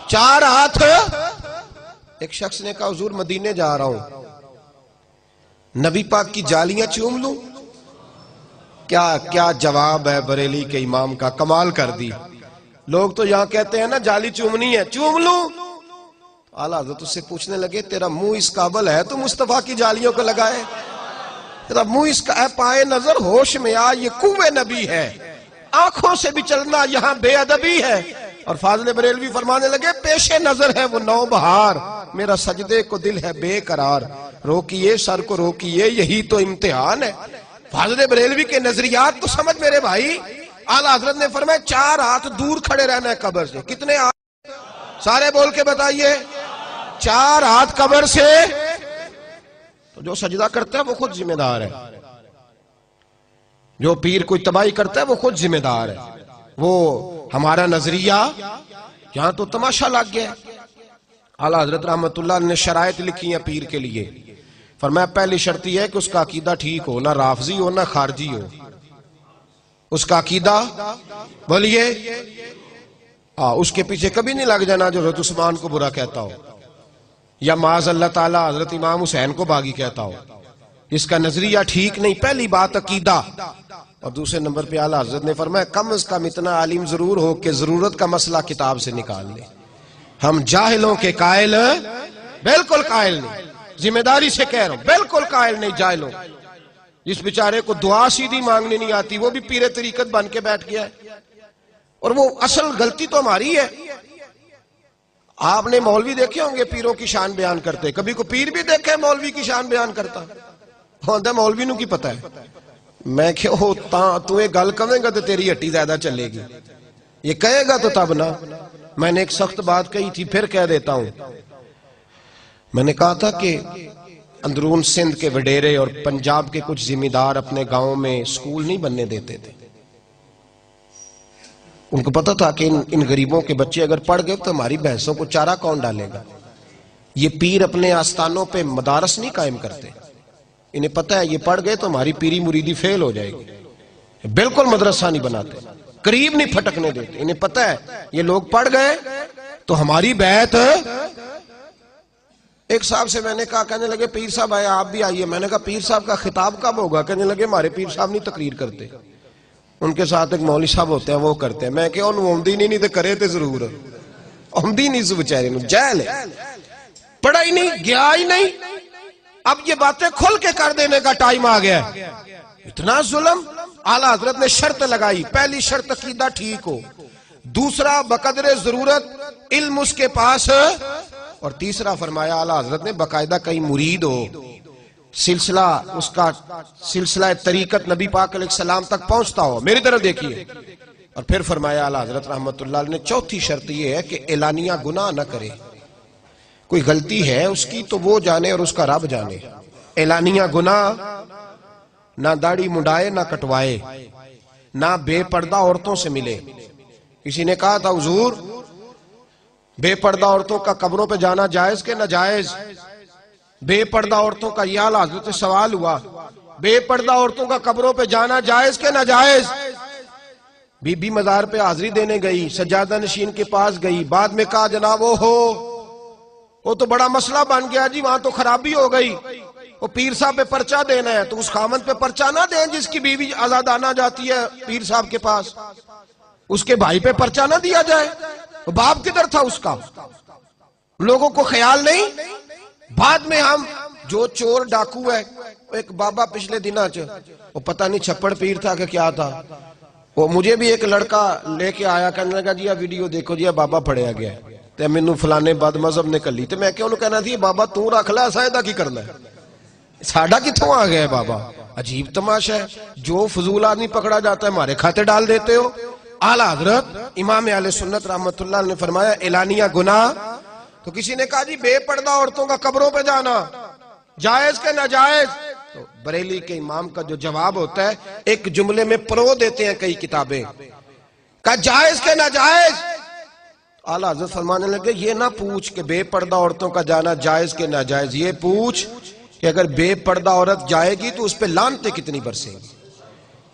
4 ہاتھ. ایک شخص نے کہا حضور مدینے جا رہا ہوں, نبی پاک کی جالیاں چوم لوں؟ کیا جواب ہے بریلی کے امام کا, کمال کر دی. لوگ تو یہاں کہتے ہیں نا جالی چومنی ہے, چوم لوں. اعلیٰ حضرت اس سے پوچھنے لگے تیرا منہ اس قابل ہے تو مصطفیٰ کی جالیوں کو لگائے؟ تیرا منہ اس کا ہے, پائے نظر ہوش میں آ, یہ کوے نبی ہے. آنکھوں سے بھی چلنا یہاں بے ادبی ہے. اور فاضل بریلوی فرمانے لگے پیش نظر ہے وہ نو بہار, میرا سجدے کو دل ہے بے قرار, روکیے سر کو روکیے یہی تو امتحان ہے. فاضل بریلوی کے نظریات تو سمجھ میرے بھائی. اعلیٰ حضرت نے فرمایا 4 ہاتھ دور کھڑے رہنا ہے قبر سے. کتنے ہاتھ؟ سارے بول کے بتائیے. 4 ہاتھ قبر سے. تو جو سجدہ کرتا ہے وہ خود ذمہ دار ہے, جو پیر کوئی تباہی کرتا ہے وہ خود ذمہ دار ہے. وہ ہمارا نظریہ یہاں تو تماشا لگ گیا. اعلیٰ حضرت رحمت اللہ نے شرائط لکھی ہیں پیر کے لیے. فرمایا پہلی شرط یہ ہے کہ اس کا عقیدہ ٹھیک ہو, نہ رافضی ہو نہ خارجی ہو. اس کا عقیدہ بولیے, اس کے پیچھے کبھی نہیں لگ جانا جو حضرت عثمان کو برا کہتا ہو یا معاذ اللہ تعالیٰ حضرت امام حسین کو باغی کہتا ہو. اس کا نظریہ ٹھیک نہیں. پہلی بات عقیدہ. اور دوسرے نمبر پہ اعلیٰ حضرت نے فرمایا کم از کم اتنا عالم ضرور ہو کہ ضرورت کا مسئلہ کتاب سے نکال لے. ہم جاہلوں کے قائل بالکل قائل نہیں, ذمہ داری سے کہہ رہا ہوں, بالکل قائل نہیں جاہلوں. جس بیچارے کو دعا سیدھی مانگنے نہیں آتی وہ بھی پیر طریقت بن کے بیٹھ گیا ہے. اور وہ اصل غلطی تو ہماری ہے. آپ نے مولوی دیکھے ہوں گے پیروں کی شان بیان کرتے, کبھی کو پیر بھی دیکھے مولوی کی شان بیان کرتا؟ ہوتا مولوی نو کی پتہ ہے. میں کہ تمہیں گل کہیں گا تو تیری ہٹی زیادہ چلے گی, یہ کہے گا تو تب نا. میں نے ایک سخت بات کہی تھی, پھر کہہ دیتا ہوں. میں نے کہا تھا کہ اندرون سندھ کے وڈیرے اور پنجاب کے کچھ ذمہ دار اپنے گاؤں میں سکول نہیں بننے دیتے تھے. ان کو پتا تھا کہ ان غریبوں کے بچے اگر پڑھ گئے تو ہماری بھینسوں کو چارہ کون ڈالے گا. یہ پیر اپنے آستانوں پہ مدارس نہیں قائم کرتے. انہیں پتا ہے یہ پڑھ گئے تو ہماری پیری مریدی فیل ہو جائے گی. بالکل مدرسہ نہیں بناتے, قریب نہیں پھٹکنے دیتے. انہیں پتا ہے یہ لوگ پڑھ گئے تو ہماری بیعت. ایک صاحب سے میں نے کہا, کہنے لگے پیر صاحب آئے آپ بھی آئیے. میں نے کہا پیر صاحب کا خطاب کب ہوگا؟ کہنے لگے ہمارے پیر صاحب نہیں تقریر کرتے, ان کے ساتھ ایک مولوی صاحب ہوتے ہیں وہ کرتے ہیں. میں کہ انہوں آمدی نہیں تو کرے تو ضرور آمدی نہیں سو بچارے نو, جہل ہے, پڑھا ہی نہیں, گیا ہی نہیں. اب یہ باتیں کھل کے کر دینے کا ٹائم آ گیا. اتنا ظلم. اعلیٰ حضرت نے شرط لگائی, پہلی شرط عقیدہ ٹھیک ہو, دوسرا بقدر ضرورت علم اس کے پاس, اور تیسرا فرمایا اعلیٰ حضرت نے باقاعدہ کئی مرید ہو, سلسلہ اس کا سلسلہ طریقت نبی پاک علیہ السلام تک پہنچتا ہو. میری طرف دیکھیے. اور پھر فرمایا اعلیٰ حضرت رحمت اللہ علیہ نے چوتھی شرط یہ ہے کہ اعلانیہ گناہ نہ کرے. کوئی غلطی ہے اس کی تو وہ جانے اور اس کا رب جانے. اعلانیہ گناہ نہ داڑھی منڈائے نہ کٹوائے, نہ بے پردہ عورتوں سے ملے. کسی نے کہا تھا حضور بے پردہ عورتوں کا قبروں پہ جانا جائز کہ ناجائز؟ بے پردہ عورتوں کا یہ اعلیٰ حضرت سے سوال ہوا, بے پردہ عورتوں کا قبروں پہ جانا جائز کہ ناجائز؟ بی بی مزار پہ حاضری دینے گئی, سجادہ نشین کے پاس گئی, بعد میں کہا جناب وہ تو بڑا مسئلہ بن گیا جی, وہاں تو خرابی ہو گئی, وہ پیر صاحب پہ پرچہ دینا ہے. تو اس خامد پہ پرچہ نہ دیں جس کی بیوی آزادانہ جاتی ہے پیر صاحب کے پاس, اس کے بھائی پہ پرچہ نہ دیا جائے. باپ کدھر تھا اس کا؟ لوگوں کو خیال نہیں. بعد میں ہم جو چور ڈاکو ہے, ایک بابا پچھلے دنوں وہ پتہ نہیں چھپڑ پیر تھا کہ کیا تھا, وہ مجھے بھی ایک لڑکا لے کے آیا, کہنے لگا جی ویڈیو دیکھو جی بابا پڑھیا گیا ہے تے مینوں فلانے بد مذہب نے کلی. تے میں کہوں کہنا تھی بابا تو رکھ لے, ایسا ایدہ کی کرنا ہے, ساڑھا کتھوں آ گیا ہے بابا. عجیب تماشا ہے, جو فضول آدمی پکڑا جاتا ہے ہمارے کھاتے ڈال دیتے ہو. اعلیٰ حضرت امام اہل سنت رحمت اللہ نے فرمایا اعلانیہ گناہ. تو کسی نے کہا جی بے پردہ عورتوں کا قبروں پہ جانا جائز کہ ناجائز؟ تو بریلی کے امام کا جو جواب ہوتا ہے ایک جملے میں پرو دیتے ہیں کئی کتابیں. کہا جائز کے ناجائز؟ اعلیٰ حضرت فرمانے لگے یہ نہ پوچھ کہ بے پردہ عورتوں کا جانا جائز کے ناجائز، یہ پوچھ کہ اگر بے پردہ عورت جائے گی تو اس پہ لعنتیں کتنی برسیں گی،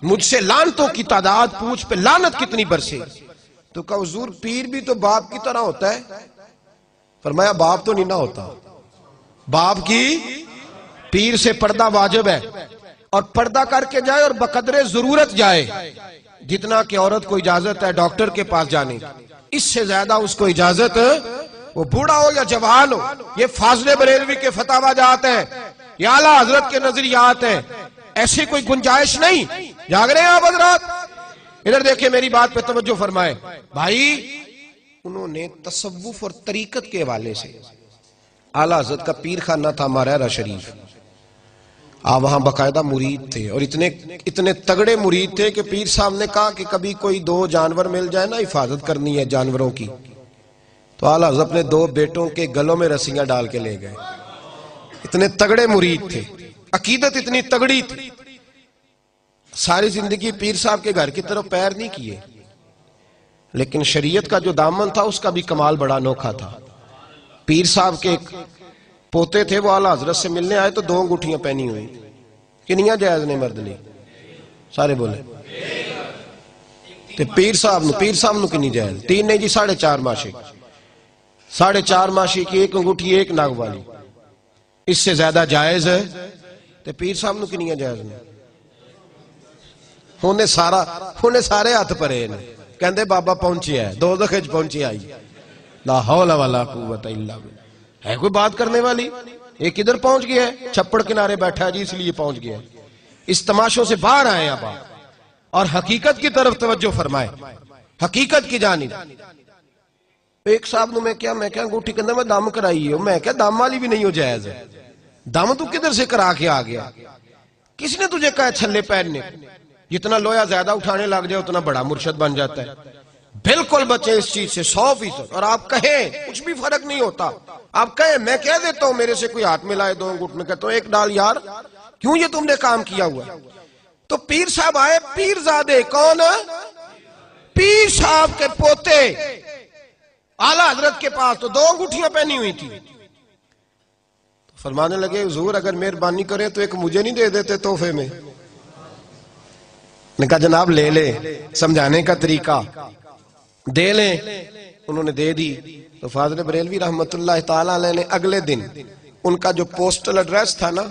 مجھ سے لعنتوں کی تعداد پوچھ پہ لعنت کتنی برسے گی۔ تو کہا حضور پیر بھی تو باپ کی طرح ہوتا ہے؟ فرمایا باپ تو نہیں نہ ہوتا، باپ کی پیر سے پردہ واجب ہے، اور پردہ کر کے جائے اور بقدر ضرورت جائے، جتنا کہ عورت کو اجازت ہے ڈاکٹر کے پاس جانے کی، اس سے زیادہ اس کو اجازت، وہ بوڑھا ہو یا جوان ہو۔ یہ فاضل بریلوی کے فتاوی جات ہیں، یہ اعلیٰ حضرت کے نظریات ہیں، ایسی کوئی گنجائش نہیں۔ جاگ رہے ہیں آپ حضرات؟ ادھر دیکھیں میری بات پہ توجہ فرمائے بھائی، انہوں نے تصوف اور طریقت کے حوالے سے، اعلیٰ حضرت کا پیر خانہ تھا مارہرہ شریف، آپ وہاں باقاعدہ مرید تھے، اور اتنے تگڑے مرید تھے کہ پیر صاحب نے کہا کہ کبھی کوئی 2 جانور مل جائے نا، حفاظت کرنی ہے جانوروں کی، تو اعلیٰ حضرت اپنے 2 بیٹوں کے گلوں میں رسیاں ڈال کے لے گئے۔ اتنے تگڑے مرید تھے، عقیدت اتنی تگڑی تھی، ساری زندگی پیر صاحب کے گھر کی طرف پیر نہیں کیے، لیکن شریعت کا جو دامن تھا اس کا بھی کمال بڑا انوکھا تھا۔ پیر صاحب کے ایک پوتے تھے، وہ اعلیٰ حضرت سے ملنے آئے تو 2 انگوٹھیاں پہنی ہوئی، کنیاں جائز نے مرد لی؟ سارے بولے پیر صاحب نو کنی جائز؟ 3 نہیں جی، 4.5 ماشے، 4.5 ماشے کی ایک انگوٹھی، ایک ناگ والی، اس سے زیادہ جائز ہے؟ تو پیر صاحب نو کنیاں جائز نے؟ ہونے سارے ہاتھ پرے نے، کہندے بابا پہنچے ہے، دوزخ وچ پہنچے آئی، لا حول ولا قوت الا باللہ۔ ہے کوئی بات کرنے والی؟ ایک ادھر پہنچ گیا ہے، چھپڑ کنارے بیٹھا ہے جی، اس لیے پہنچ گیا ہے۔ اس تماشوں سے باہر آئے اب آپ، اور حقیقت کی طرف توجہ فرمائے، حقیقت کی جانب۔ ایک صاحب نے میں کیا انگوٹھی کہندہ میں دم کرائی ہوں، میں کیا دم والی بھی نہیں ہو جائز ہے، دم تو کدھر سے کرا کے آ گیا؟ کس نے تجھے کہا چھلے پہننے؟ جتنا لویا زیادہ اٹھانے لگ جائے اتنا بڑا مرشد بن جاتا ہے۔ بالکل بچے اس چیز سے 100%، اور آپ کہیں کچھ بھی فرق نہیں ہوتا، آپ کہیں میں کہہ دیتا ہوں میرے سے کوئی ہاتھ میں لائے 2 انگوٹھ میں کہتا ہوں ایک ڈال یار، کیوں یہ تم نے کام کیا ہوا؟ تو پیر صاحب آئے، پیر زادے کون؟ پیر صاحب کے پوتے اعلیٰ حضرت کے پاس، تو 2 انگوٹھیاں پہنی ہوئی تھی۔ فرمانے لگے حضور اگر مہربانی کریں تو ایک مجھے نہیں دے دیتے تحفے میں؟ نے کہا جناب لے لے، سمجھانے کا طریقہ دے لیں۔ انہوں نے دے دی تو فاضل بریلوی رحمت اللہ تعالیٰ علیہ نے اگلے دن ان کا جو پوسٹل ایڈریس تھا نا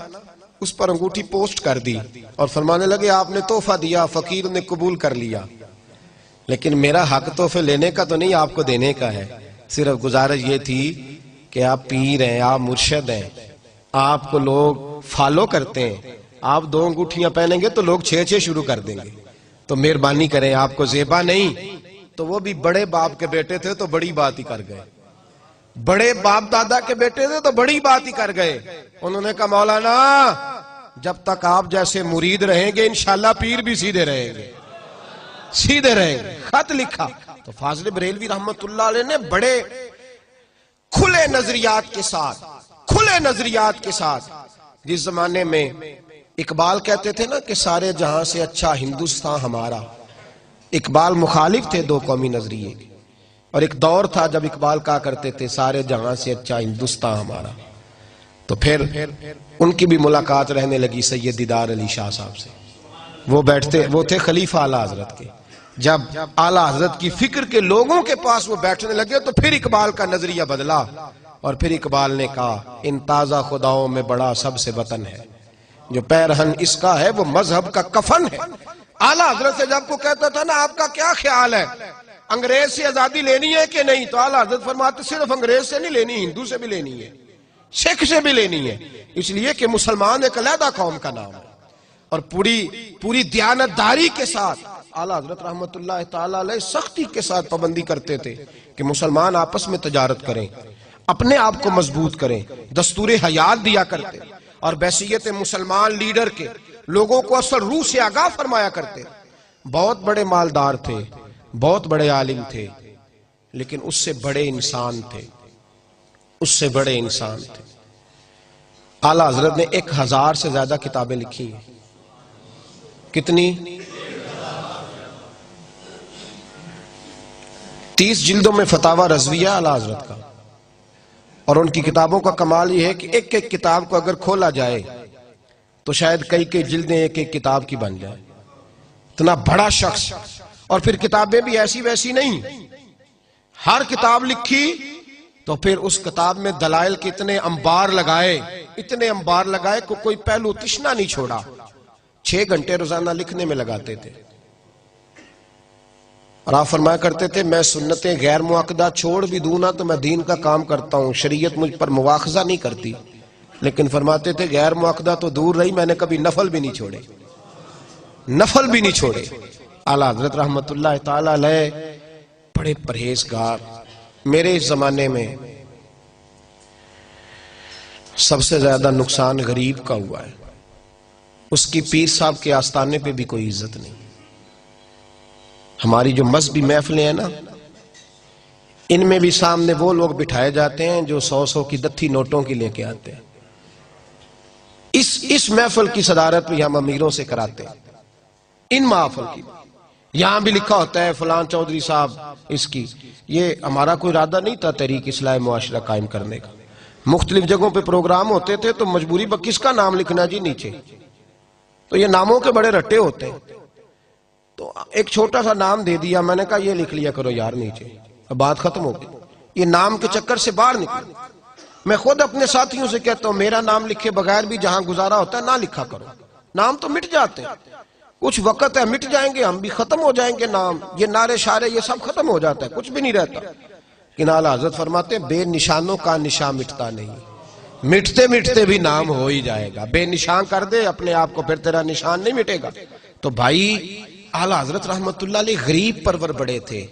اس پر انگوٹھی پوسٹ کر دی، اور فرمانے لگے آپ نے تحفہ دیا، فقیر نے قبول کر لیا، لیکن میرا حق تحفے لینے کا تو نہیں، آپ کو دینے کا ہے۔ صرف گزارش یہ تھی کہ آپ پیر ہیں، آپ مرشد ہیں، آپ کو لوگ فالو کرتے ہیں، آپ 2 انگوٹھیاں پہنیں گے تو لوگ 6 شروع کر دیں گے، تو مہربانی کریں، آپ کو زیبا نہیں۔ تو وہ بھی بڑے باپ کے بیٹے تھے تو بڑی بات ہی کر گئے، بڑے باپ دادا کے بیٹے تھے تو بڑی بات ہی کر گئے۔ انہوں نے کہا مولانا جب تک آپ جیسے مرید رہیں گے انشاءاللہ پیر بھی سیدھے رہیں گے، سیدھے رہیں گے۔ خط لکھا تو فاضل بریلوی رحمت اللہ علیہ نے بڑے کھلے نظریات کے ساتھ، جس زمانے میں اقبال کہتے تھے نا کہ سارے جہاں سے اچھا ہندوستان ہمارا، اقبال مخالف تھے 2 قومی نظریے، اور ایک دور تھا جب اقبال کہا کرتے تھے سارے جہاں سے اچھا ہندوستان ہمارا۔ تو پھر ان کی بھی ملاقات رہنے لگی سید دیدار علی شاہ صاحب سے، وہ تھے خلیفہ اعلیٰ حضرت کے۔ جب اعلیٰ حضرت کی فکر کے لوگوں کے پاس وہ بیٹھنے لگے تو پھر اقبال کا نظریہ بدلا، اور پھر اقبال نے کہا ان تازہ خداؤں میں بڑا سب سے وطن ہے، جو پیرہن اس کا ہے وہ مذہب کا کفن ہے۔ اعلیٰ حضرت سے جب کو کہتا تھا نا آپ کا کیا خیال ہے، انگریز سے آزادی لینی ہے کہ نہیں، تو اعلیٰ حضرت فرماتے صرف انگریز سے نہیں لینی، ہندو سے بھی لینی ہے، سکھ سے بھی لینی ہے، اس لیے کہ مسلمان ایک علیحدہ قوم کا نام ہے۔ اور پوری دیانتداری کے ساتھ اعلیٰ حضرت رحمت اللہ تعالیٰ علیہ سختی کے ساتھ پابندی کرتے تھے کہ مسلمان آپس میں تجارت کریں، اپنے آپ کو مضبوط کریں، دستور حیات دیا کرتے، اور بحیثیت مسلمان لیڈر کے لوگوں کو اصل روح سے آگاہ فرمایا کرتے۔ بہت بڑے مالدار تھے، بہت بڑے عالم تھے، لیکن اس سے بڑے انسان تھے، اعلیٰ حضرت نے 1000 سے زیادہ کتابیں لکھی ہیں۔ کتنی؟ 30 جلدوں میں فتاوی رضویہ اعلیٰ حضرت کا، اور ان کی کتابوں کا کمال یہ ہے کہ ایک ایک کتاب کو اگر کھولا جائے تو شاید کئی جلدیں ایک ایک کتاب کی بن جائے، اتنا بڑا شخص. اور پھر کتابیں بھی ایسی ویسی نہیں، ہر کتاب لکھی تو پھر اس کتاب میں دلائل کے اتنے انبار لگائے کہ کوئی پہلو تشنا نہیں چھوڑا. 6 گھنٹے روزانہ لکھنے میں لگاتے تھے، اور آپ فرمایا کرتے تھے میں سنتیں غیر معقدہ چھوڑ بھی دوں نا تو میں دین کا کام کرتا ہوں، شریعت مجھ پر مواخذہ نہیں کرتی. لیکن فرماتے تھے غیر معقدہ تو دور رہی، میں نے کبھی نفل بھی نہیں چھوڑے. اعلیٰ حضرت رحمت اللہ تعالی علیہ بڑے پرہیزگار. میرے اس زمانے میں سب سے زیادہ نقصان غریب کا ہوا ہے، اس کی پیر صاحب کے آستانے پہ بھی کوئی عزت نہیں. ہماری جو مذہبی محفلیں ہیں نا، ان میں بھی سامنے وہ لوگ بٹھائے جاتے ہیں جو 100 کی دتھی نوٹوں کی لے کے آتے ہیں. اس محفل کی صدارت بھی ہم امیروں سے کراتے ہیں. ان محفل کی یہاں بھی لکھا ہوتا ہے فلان چودھری صاحب اس کی. یہ ہمارا کوئی ارادہ نہیں تھا تحریک اصلاح معاشرہ قائم کرنے کا. مختلف جگہوں پہ پروگرام ہوتے تھے تو مجبوری پر کس کا نام لکھنا جی نیچے، تو یہ ناموں کے بڑے رٹے ہوتے ہیں. تو ایک چھوٹا سا نام دے دیا، میں نے کہا یہ لکھ لیا کرو یار نیچے، اب بات ختم ہو گئی. یہ نام کے چکر سے باہر نکل. میں خود اپنے ساتھیوں سے کہتا ہوں میرا نام لکھے بغیر بھی جہاں گزارا ہوتا ہے نہ لکھا کرو. نام تو مٹ جاتے ہیں، کچھ وقت ہے مٹ جائیں گے، ہم بھی ختم ہو جائیں گے. نام یہ نعرے شارے یہ سب ختم ہو جاتا ہے، کچھ بھی نہیں رہتا. کہ اعلیٰ حضرت فرماتے ہیں بے نشانوں کا نشان مٹتا نہیں، مٹتے بھی نام ہو ہی جائے گا. بے نشان کر دے اپنے آپ کو پھر تیرا نشان نہیں مٹے گا. تو بھائی اعلیٰ حضرت رحمت اللہ علیہ غریب پرور بڑے تھے،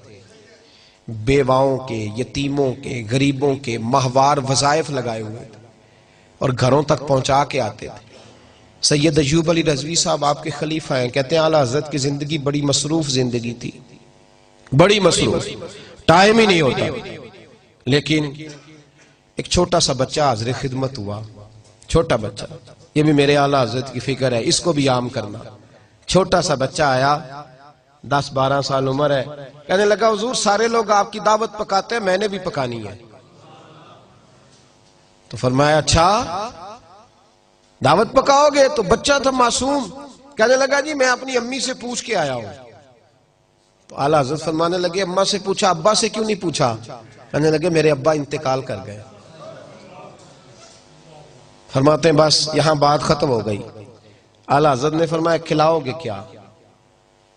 بیواؤں کے، یتیموں کے، غریبوں کے ماہوار وظائف لگائے ہوئے تھے اور گھروں تک پہنچا کے آتے تھے. سید ایوب علی رضوی صاحب آپ کے خلیفہ ہیں، کہتے ہیں اعلیٰ حضرت کی زندگی بڑی مصروف زندگی تھی، بڑی مصروف، ٹائم ہی نہیں ہوتا. لیکن ایک چھوٹا سا بچہ حاضر خدمت ہوا، چھوٹا بچہ، یہ بھی میرے اعلیٰ حضرت کی فکر ہے، اس کو بھی عام کرنا. چھوٹا سا بچہ آیا، 10-12 سال عمر ہے، کہنے لگا حضور سارے لوگ آپ کی دعوت پکاتے ہیں، میں نے بھی پکانی ہے. تو فرمایا اچھا دعوت پکاؤ گے؟ تو بچہ تھا معصوم، کہنے لگا جی میں اپنی امی سے پوچھ کے آیا ہوں. تو اعلیٰ حضرت فرمانے لگے اماں سے پوچھا، ابا سے کیوں نہیں پوچھا؟ کہنے لگے میرے ابا انتقال کر گئے. فرماتے ہیں بس یہاں بات ختم ہو گئی. اعلیٰ حضرت نے فرمایا کھلاؤ گے کیا؟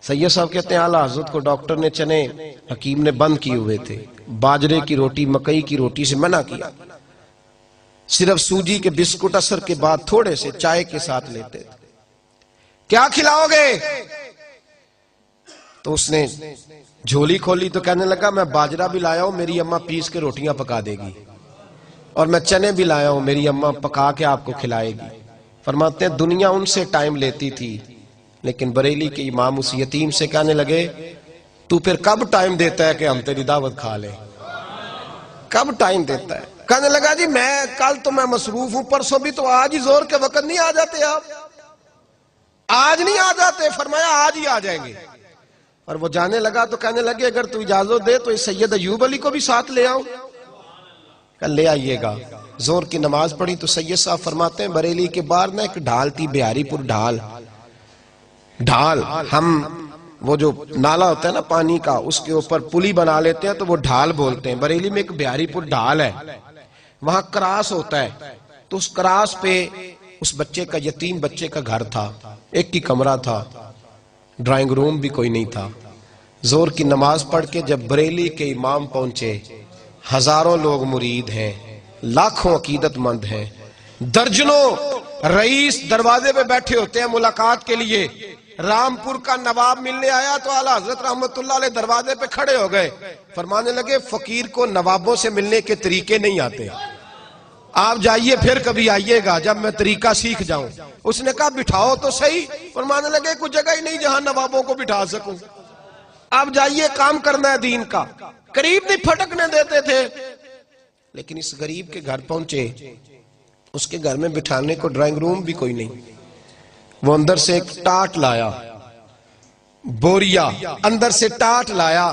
سید صاحب کہتے ہیں اعلیٰ حضرت کو ڈاکٹر نے چنے حکیم نے بند کیے ہوئے تھے، باجرے کی روٹی مکئی کی روٹی سے منع کیا، صرف سوجی کے بسکٹ اثر کے بعد تھوڑے سے چائے کے ساتھ لیتے تھے. کیا کھلاؤ گے؟ تو اس نے جھولی کھولی تو کہنے لگا میں باجرہ بھی لایا ہوں، میری اماں پیس کے روٹیاں پکا دے گی، اور میں چنے بھی لایا ہوں، میری اماں پکا کے آپ کو کھلائے گی. فرماتے ہیں دنیا ان سے ٹائم لیتی تھی، لیکن بریلی کے امام اس یتیم سے کہنے لگے تو پھر کب ٹائم دیتا ہے کہ ہم تیری دعوت کھا لیں؟ کب ٹائم دیتا ہے؟ کہنے لگا جی میں کل تو میں مصروف ہوں، پرسوں بھی، تو آج ہی زور کے وقت نہیں آ جاتے آپ؟ آج نہیں آ جاتے؟ فرمایا آج ہی آ جائیں گے. اور وہ جانے لگا تو کہنے لگے اگر تو اجازت دے تو اس سید ایوب علی کو بھی ساتھ لے آؤں. کہ لے آئیے گا. زور کی نماز پڑھی تو سید صاحب فرماتے ہیں بریلی کے باہر نا ایک ڈھال تھی، بہاری پور ڈھال. ہم وہ جو نالا ہوتا ہے نا پانی کا، اس کے اوپر پلی بنا لیتے ہیں تو وہ ڈھال بولتے ہیں. بریلی میں ایک بہاری پور ڈھال ہے، وہاں کراس ہوتا ہے. تو اس کراس پہ اس بچے کا، یتیم بچے کا گھر تھا، ایک کی کمرہ تھا، ڈرائنگ روم بھی کوئی نہیں تھا. زور کی نماز پڑھ کے جب بریلی کے امام پہنچے، ہزاروں لوگ مرید ہیں، لاکھوں عقیدت مند ہیں، درجنوں رئیس دروازے پہ بیٹھے ہوتے ہیں ملاقات کے لیے. رامپور کا نواب ملنے آیا تو اعلیٰ حضرت رحمت اللہ علیہ دروازے پہ کھڑے ہو گئے. فرمانے لگے فقیر کو نوابوں سے ملنے کے طریقے نہیں آتے، آپ جائیے پھر کبھی آئیے گا جب میں طریقہ سیکھ جاؤں. اس نے کہا بٹھاؤ تو صحیح. فرمانے لگے کوئی جگہ ہی نہیں جہاں نوابوں کو بٹھا سکوں، آپ جائیے کام کرنا ہے دین کا. قریب نہیں پھٹکنے دیتے تھے. لیکن اس غریب کے گھر پہنچے، اس کے گھر میں بٹھانے کو ڈرائنگ روم بھی کوئی نہیں. وہ اندر سے ایک ٹاٹ لایا، بوریا اندر سے ٹاٹ لایا،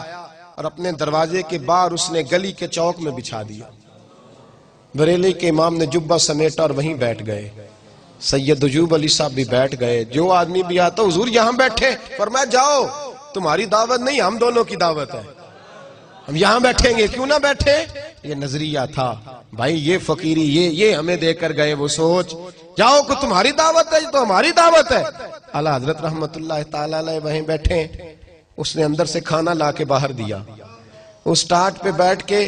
اور اپنے دروازے کے باہر اس نے گلی کے چوک میں بچھا دیا۔ بریلی کے امام نے جبہ سمیٹا اور وہیں بیٹھ گئے۔ سید ایوب علی صاحب بھی بیٹھ گئے۔ جو آدمی بھی آتا حضور یہاں بیٹھے، فرمایا جاؤ، تمہاری دعوت نہیں، ہم دونوں کی دعوت ہے، ہم یہاں بیٹھیں گے، کیوں نہ بیٹھے؟ یہ نظریہ تھا بھائی، یہ فقیری یہ ہمیں دے کر گئے وہ سوچ، جاؤ کہ تمہاری دعوت ہے تو ہماری دعوت ہے۔ اعلیٰ حضرت رحمت اللہ تعالی علیہ وہیں بیٹھے، اس نے اندر سے کھانا لا کے باہر دیا۔ اس ٹاٹ پہ بیٹھ کے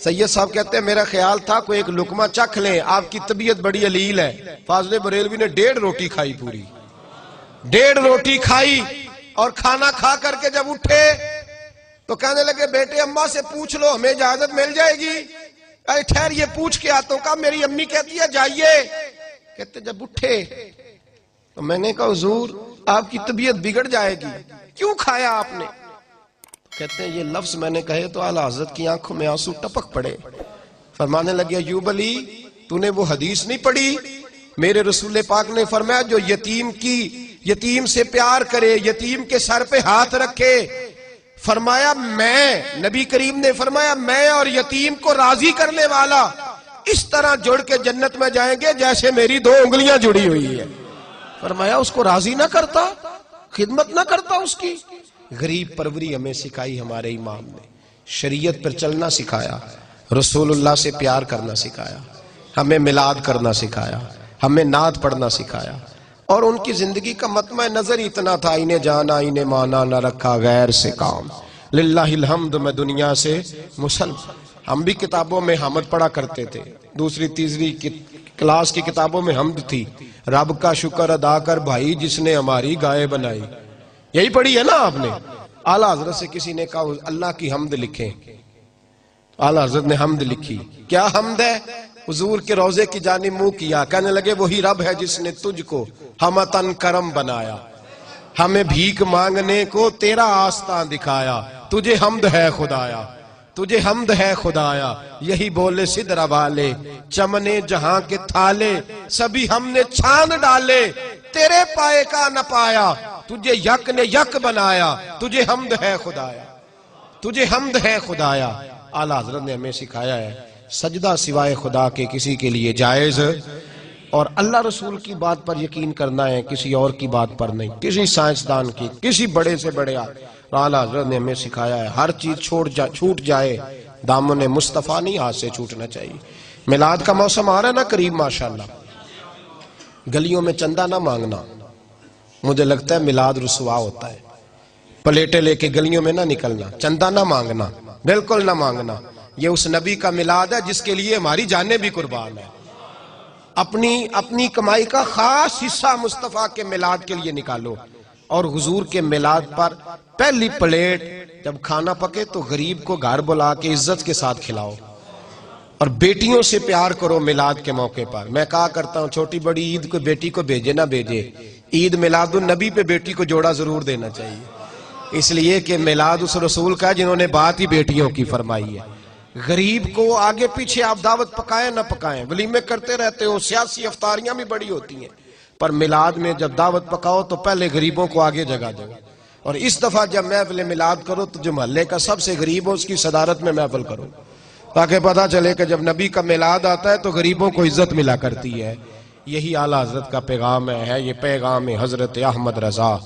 سید صاحب کہتے ہیں میرا خیال تھا کوئی ایک لقمہ چکھ لیں، آپ کی طبیعت بڑی علیل ہے۔ فاضل بریلوی نے 1.5 روٹی کھائی، پوری 1.5 روٹی کھائی، اور کھانا کھا کر کے جب اٹھے تو کہنے لگے بیٹے اماں سے پوچھ لو ہمیں اجازت مل جائے گی؟ اے ٹھہر یہ پوچھ کے آتا ہوں۔ کہا میری امی کہتی ہے جائیے۔ کہتے جب اٹھے تو میں نے کہا حضور آپ کی طبیعت بگڑ جائے گی، کیوں کھایا آپ نے؟ کہتے ہیں یہ لفظ میں نے کہے تو اعلیٰ حضرت کی آنکھوں میں آنسو ٹپک پڑے۔ فرمانے لگے ایوب علی تو نے وہ حدیث نہیں پڑھی؟ میرے رسول پاک نے فرمایا جو یتیم سے پیار کرے، یتیم کے سر پہ ہاتھ رکھے، فرمایا میں، نبی کریم نے فرمایا میں اور یتیم کو راضی کرنے والا اس طرح جڑ کے جنت میں جائیں گے جیسے میری 2 انگلیاں جڑی ہوئی ہیں۔ فرمایا اس کو راضی نہ کرتا، خدمت نہ کرتا اس کی؟ غریب پروری ہمیں سکھائی ہمارے امام نے، شریعت پر چلنا سکھایا، رسول اللہ سے پیار کرنا سکھایا، ہمیں میلاد کرنا سکھایا، ہمیں نعت پڑھنا سکھایا، اور ان کی زندگی کا مطمع نظر اتنا تھا انہیں جانا انہیں مانا نہ رکھا غیر سے کام، للہ الحمد میں دنیا سے مسلم۔ ہم بھی کتابوں میں حمد پڑھا کرتے تھے، 2ری 3ری کلاس کی کتابوں میں حمد تھی، رب کا شکر ادا کر بھائی جس نے ہماری گائے بنائی، یہی پڑھی ہے نا آپ نے؟ اعلیٰ حضرت سے کسی نے کہا اللہ کی حمد لکھیں، اعلیٰ حضرت نے حمد لکھی۔ کیا حمد ہے؟ حضور کے روضے کی جانب منہ کیا، کہنے لگے وہی رب ہے جس نے تجھ کو ہمتن کرم بنایا، ہمیں بھیک مانگنے کو تیرا آستان دکھایا، تجھے حمد ہے خدایا، تجھے حمد ہے خدایا، یہی بولے سدرہ والے چمنے جہاں کے تھالے، سبھی ہم نے چھان ڈالے، تیرے پائے کا نہ پایا، تجھے یک نے یک بنایا، تجھے حمد ہے خدایا، تجھے حمد ہے خدایا۔ اعلیٰ حضرت نے ہمیں سکھایا ہے سجدہ سوائے خدا کے کسی کے لیے جائز، اور اللہ رسول کی بات پر یقین کرنا ہے، کسی اور کی بات پر نہیں، کسی سائنسدان کی، کسی بڑے سے بڑے اعلیٰ حضرت نے ہمیں سکھایا ہے ہر چیز چھوٹ جائے، دامن مصطفیٰ نہیں ہاتھ سے چھوٹنا چاہیے۔ میلاد کا موسم آ رہا ہے نا قریب، ماشاءاللہ، گلیوں میں چندہ نہ مانگنا، مجھے لگتا ہے میلاد رسوا ہوتا ہے، پلیٹیں لے کے گلیوں میں نہ نکلنا، چندہ نہ مانگنا، بالکل نہ مانگنا، یہ اس نبی کا میلاد ہے جس کے لیے ہماری جانیں بھی قربان ہیں۔ اپنی کمائی کا خاص حصہ مصطفیٰ کے میلاد کے لیے نکالو، اور حضور کے میلاد پر پہلی پلیٹ جب کھانا پکے تو غریب کو گھر بلا کے عزت کے ساتھ کھلاؤ، اور بیٹیوں سے پیار کرو میلاد کے موقع پر۔ میں کہا کرتا ہوں چھوٹی بڑی عید کو بیٹی کو بھیجے نہ بھیجے، عید میلاد النبی پہ بیٹی کو جوڑا ضرور دینا چاہیے، اس لیے کہ میلاد اس رسول کا جنہوں نے بات ہی بیٹیوں کی فرمائی ہے۔ غریب کو آگے پیچھے آپ دعوت پکائیں نہ پکائیں، ولیمے کرتے رہتے ہو، سیاسی افطاریاں بھی بڑی ہوتی ہیں، پر میلاد میں جب دعوت پکاؤ تو پہلے غریبوں کو آگے جگہ دو، اور اس دفعہ جب محفل میلاد کرو تو جو محلے کا سب سے غریب ہو اس کی صدارت میں محفل کرو، تاکہ پتہ چلے کہ جب نبی کا میلاد آتا ہے تو غریبوں کو عزت ملا کرتی ہے۔ یہی اعلیٰ حضرت کا پیغام ہے، یہ پیغام حضرت احمد رضا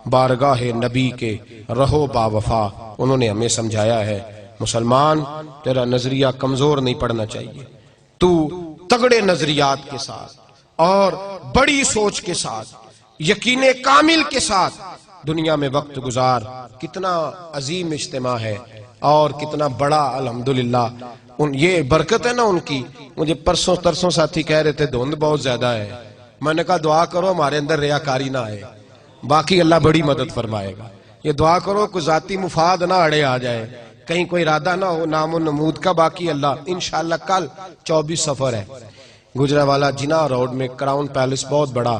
بارگاہ نبی کے رہو با وفا، انہوں نے ہمیں سمجھایا ہے مسلمان تیرا نظریہ کمزور نہیں پڑنا چاہیے، تو تگڑے نظریات کے ساتھ اور بڑی سوچ کے ساتھ یقین کامل کے ساتھ دنیا میں وقت گزار۔ کتنا عظیم اجتماع ہے اور کتنا بڑا الحمدللہ، یہ برکت ہے نا ان کی۔ مجھے پرسوں ترسوں ساتھی کہہ رہے تھے دھند بہت زیادہ ہے، میں نے کہا دعا کرو ہمارے اندر ریاکاری نہ آئے، باقی اللہ بڑی مدد فرمائے گا۔ یہ دعا کرو کوئی ذاتی مفاد نہ اڑے آ جائے، کہیں کوئی ارادہ نہ ہو نام و نمود کا، باقی اللہ انشاءاللہ کل 24 سفر ہے، گجرانوالہ جناح روڈ میں کراؤن پیلس بہت بڑا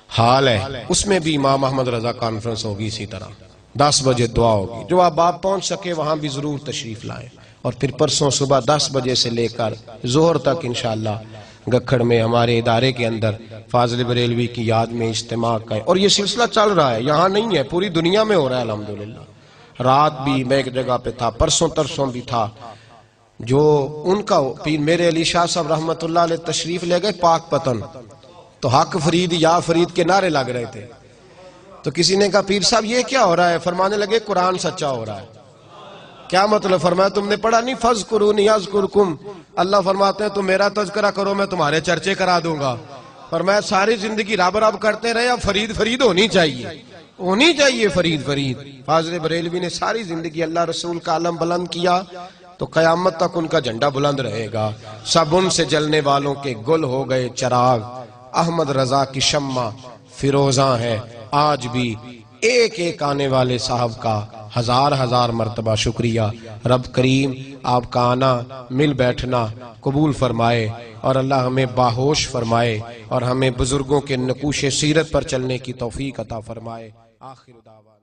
ہال ہے، اس میں بھی امام احمد رضا کانفرنس ہوگی، اسی طرح 10 بجے دعا ہوگی۔ جو آپ پہنچ سکے وہاں بھی ضرور تشریف لائیں، اور پھر پرسوں صبح 10 بجے سے لے کر ظہر تک انشاءاللہ گکھڑ میں ہمارے ادارے کے اندر فاضل بریلوی کی یاد میں اجتماع کا ہے، اور یہ سلسلہ چل رہا ہے، یہاں نہیں ہے، پوری دنیا میں ہو رہا ہے الحمدللہ۔ رات بھی میں ایک جگہ پہ تھا، پرسوں ترسوں بھی تھا، جو ان کا پیر میرے علی شاہ صاحب رحمت اللہ علیہ تشریف لے گئے پاک پتن، تو حق فرید یا فرید کے نعرے لگ رہے تھے۔ تو کسی نے کہا پیر صاحب یہ کیا ہو رہا ہے؟ فرمانے لگے قرآن سچا ہو رہا ہے۔ کیا مطلب؟ فرمایا تم نے پڑھا نہیں فَاذْكُرُونِي أَذْكُرْكُمْ، اللہ فرماتے ہیں تم میرا تذکرہ کرو میں تمہارے چرچے کرا دوں گا۔ فرمایا ساری زندگی رب رب کرتے رہے، اب فرید فرید ہونی چاہیے فرید فرید۔ فاضل بریلوی نے ساری زندگی اللہ رسول کا علم بلند کیا تو قیامت تک ان کا جھنڈا بلند رہے گا۔ سب ان سے جلنے والوں کے گل ہو گئے چراغ، احمد رضا کی شمع فیروزاں ہے آج بھی۔ ایک ایک آنے والے صاحب کا ہزار ہزار مرتبہ شکریہ۔ رب کریم آپ کا آنا مل بیٹھنا قبول فرمائے، اور اللہ ہمیں باہوش فرمائے، اور ہمیں بزرگوں کے نقوش سیرت پر چلنے کی توفیق عطا فرمائے۔ آخر دعوانا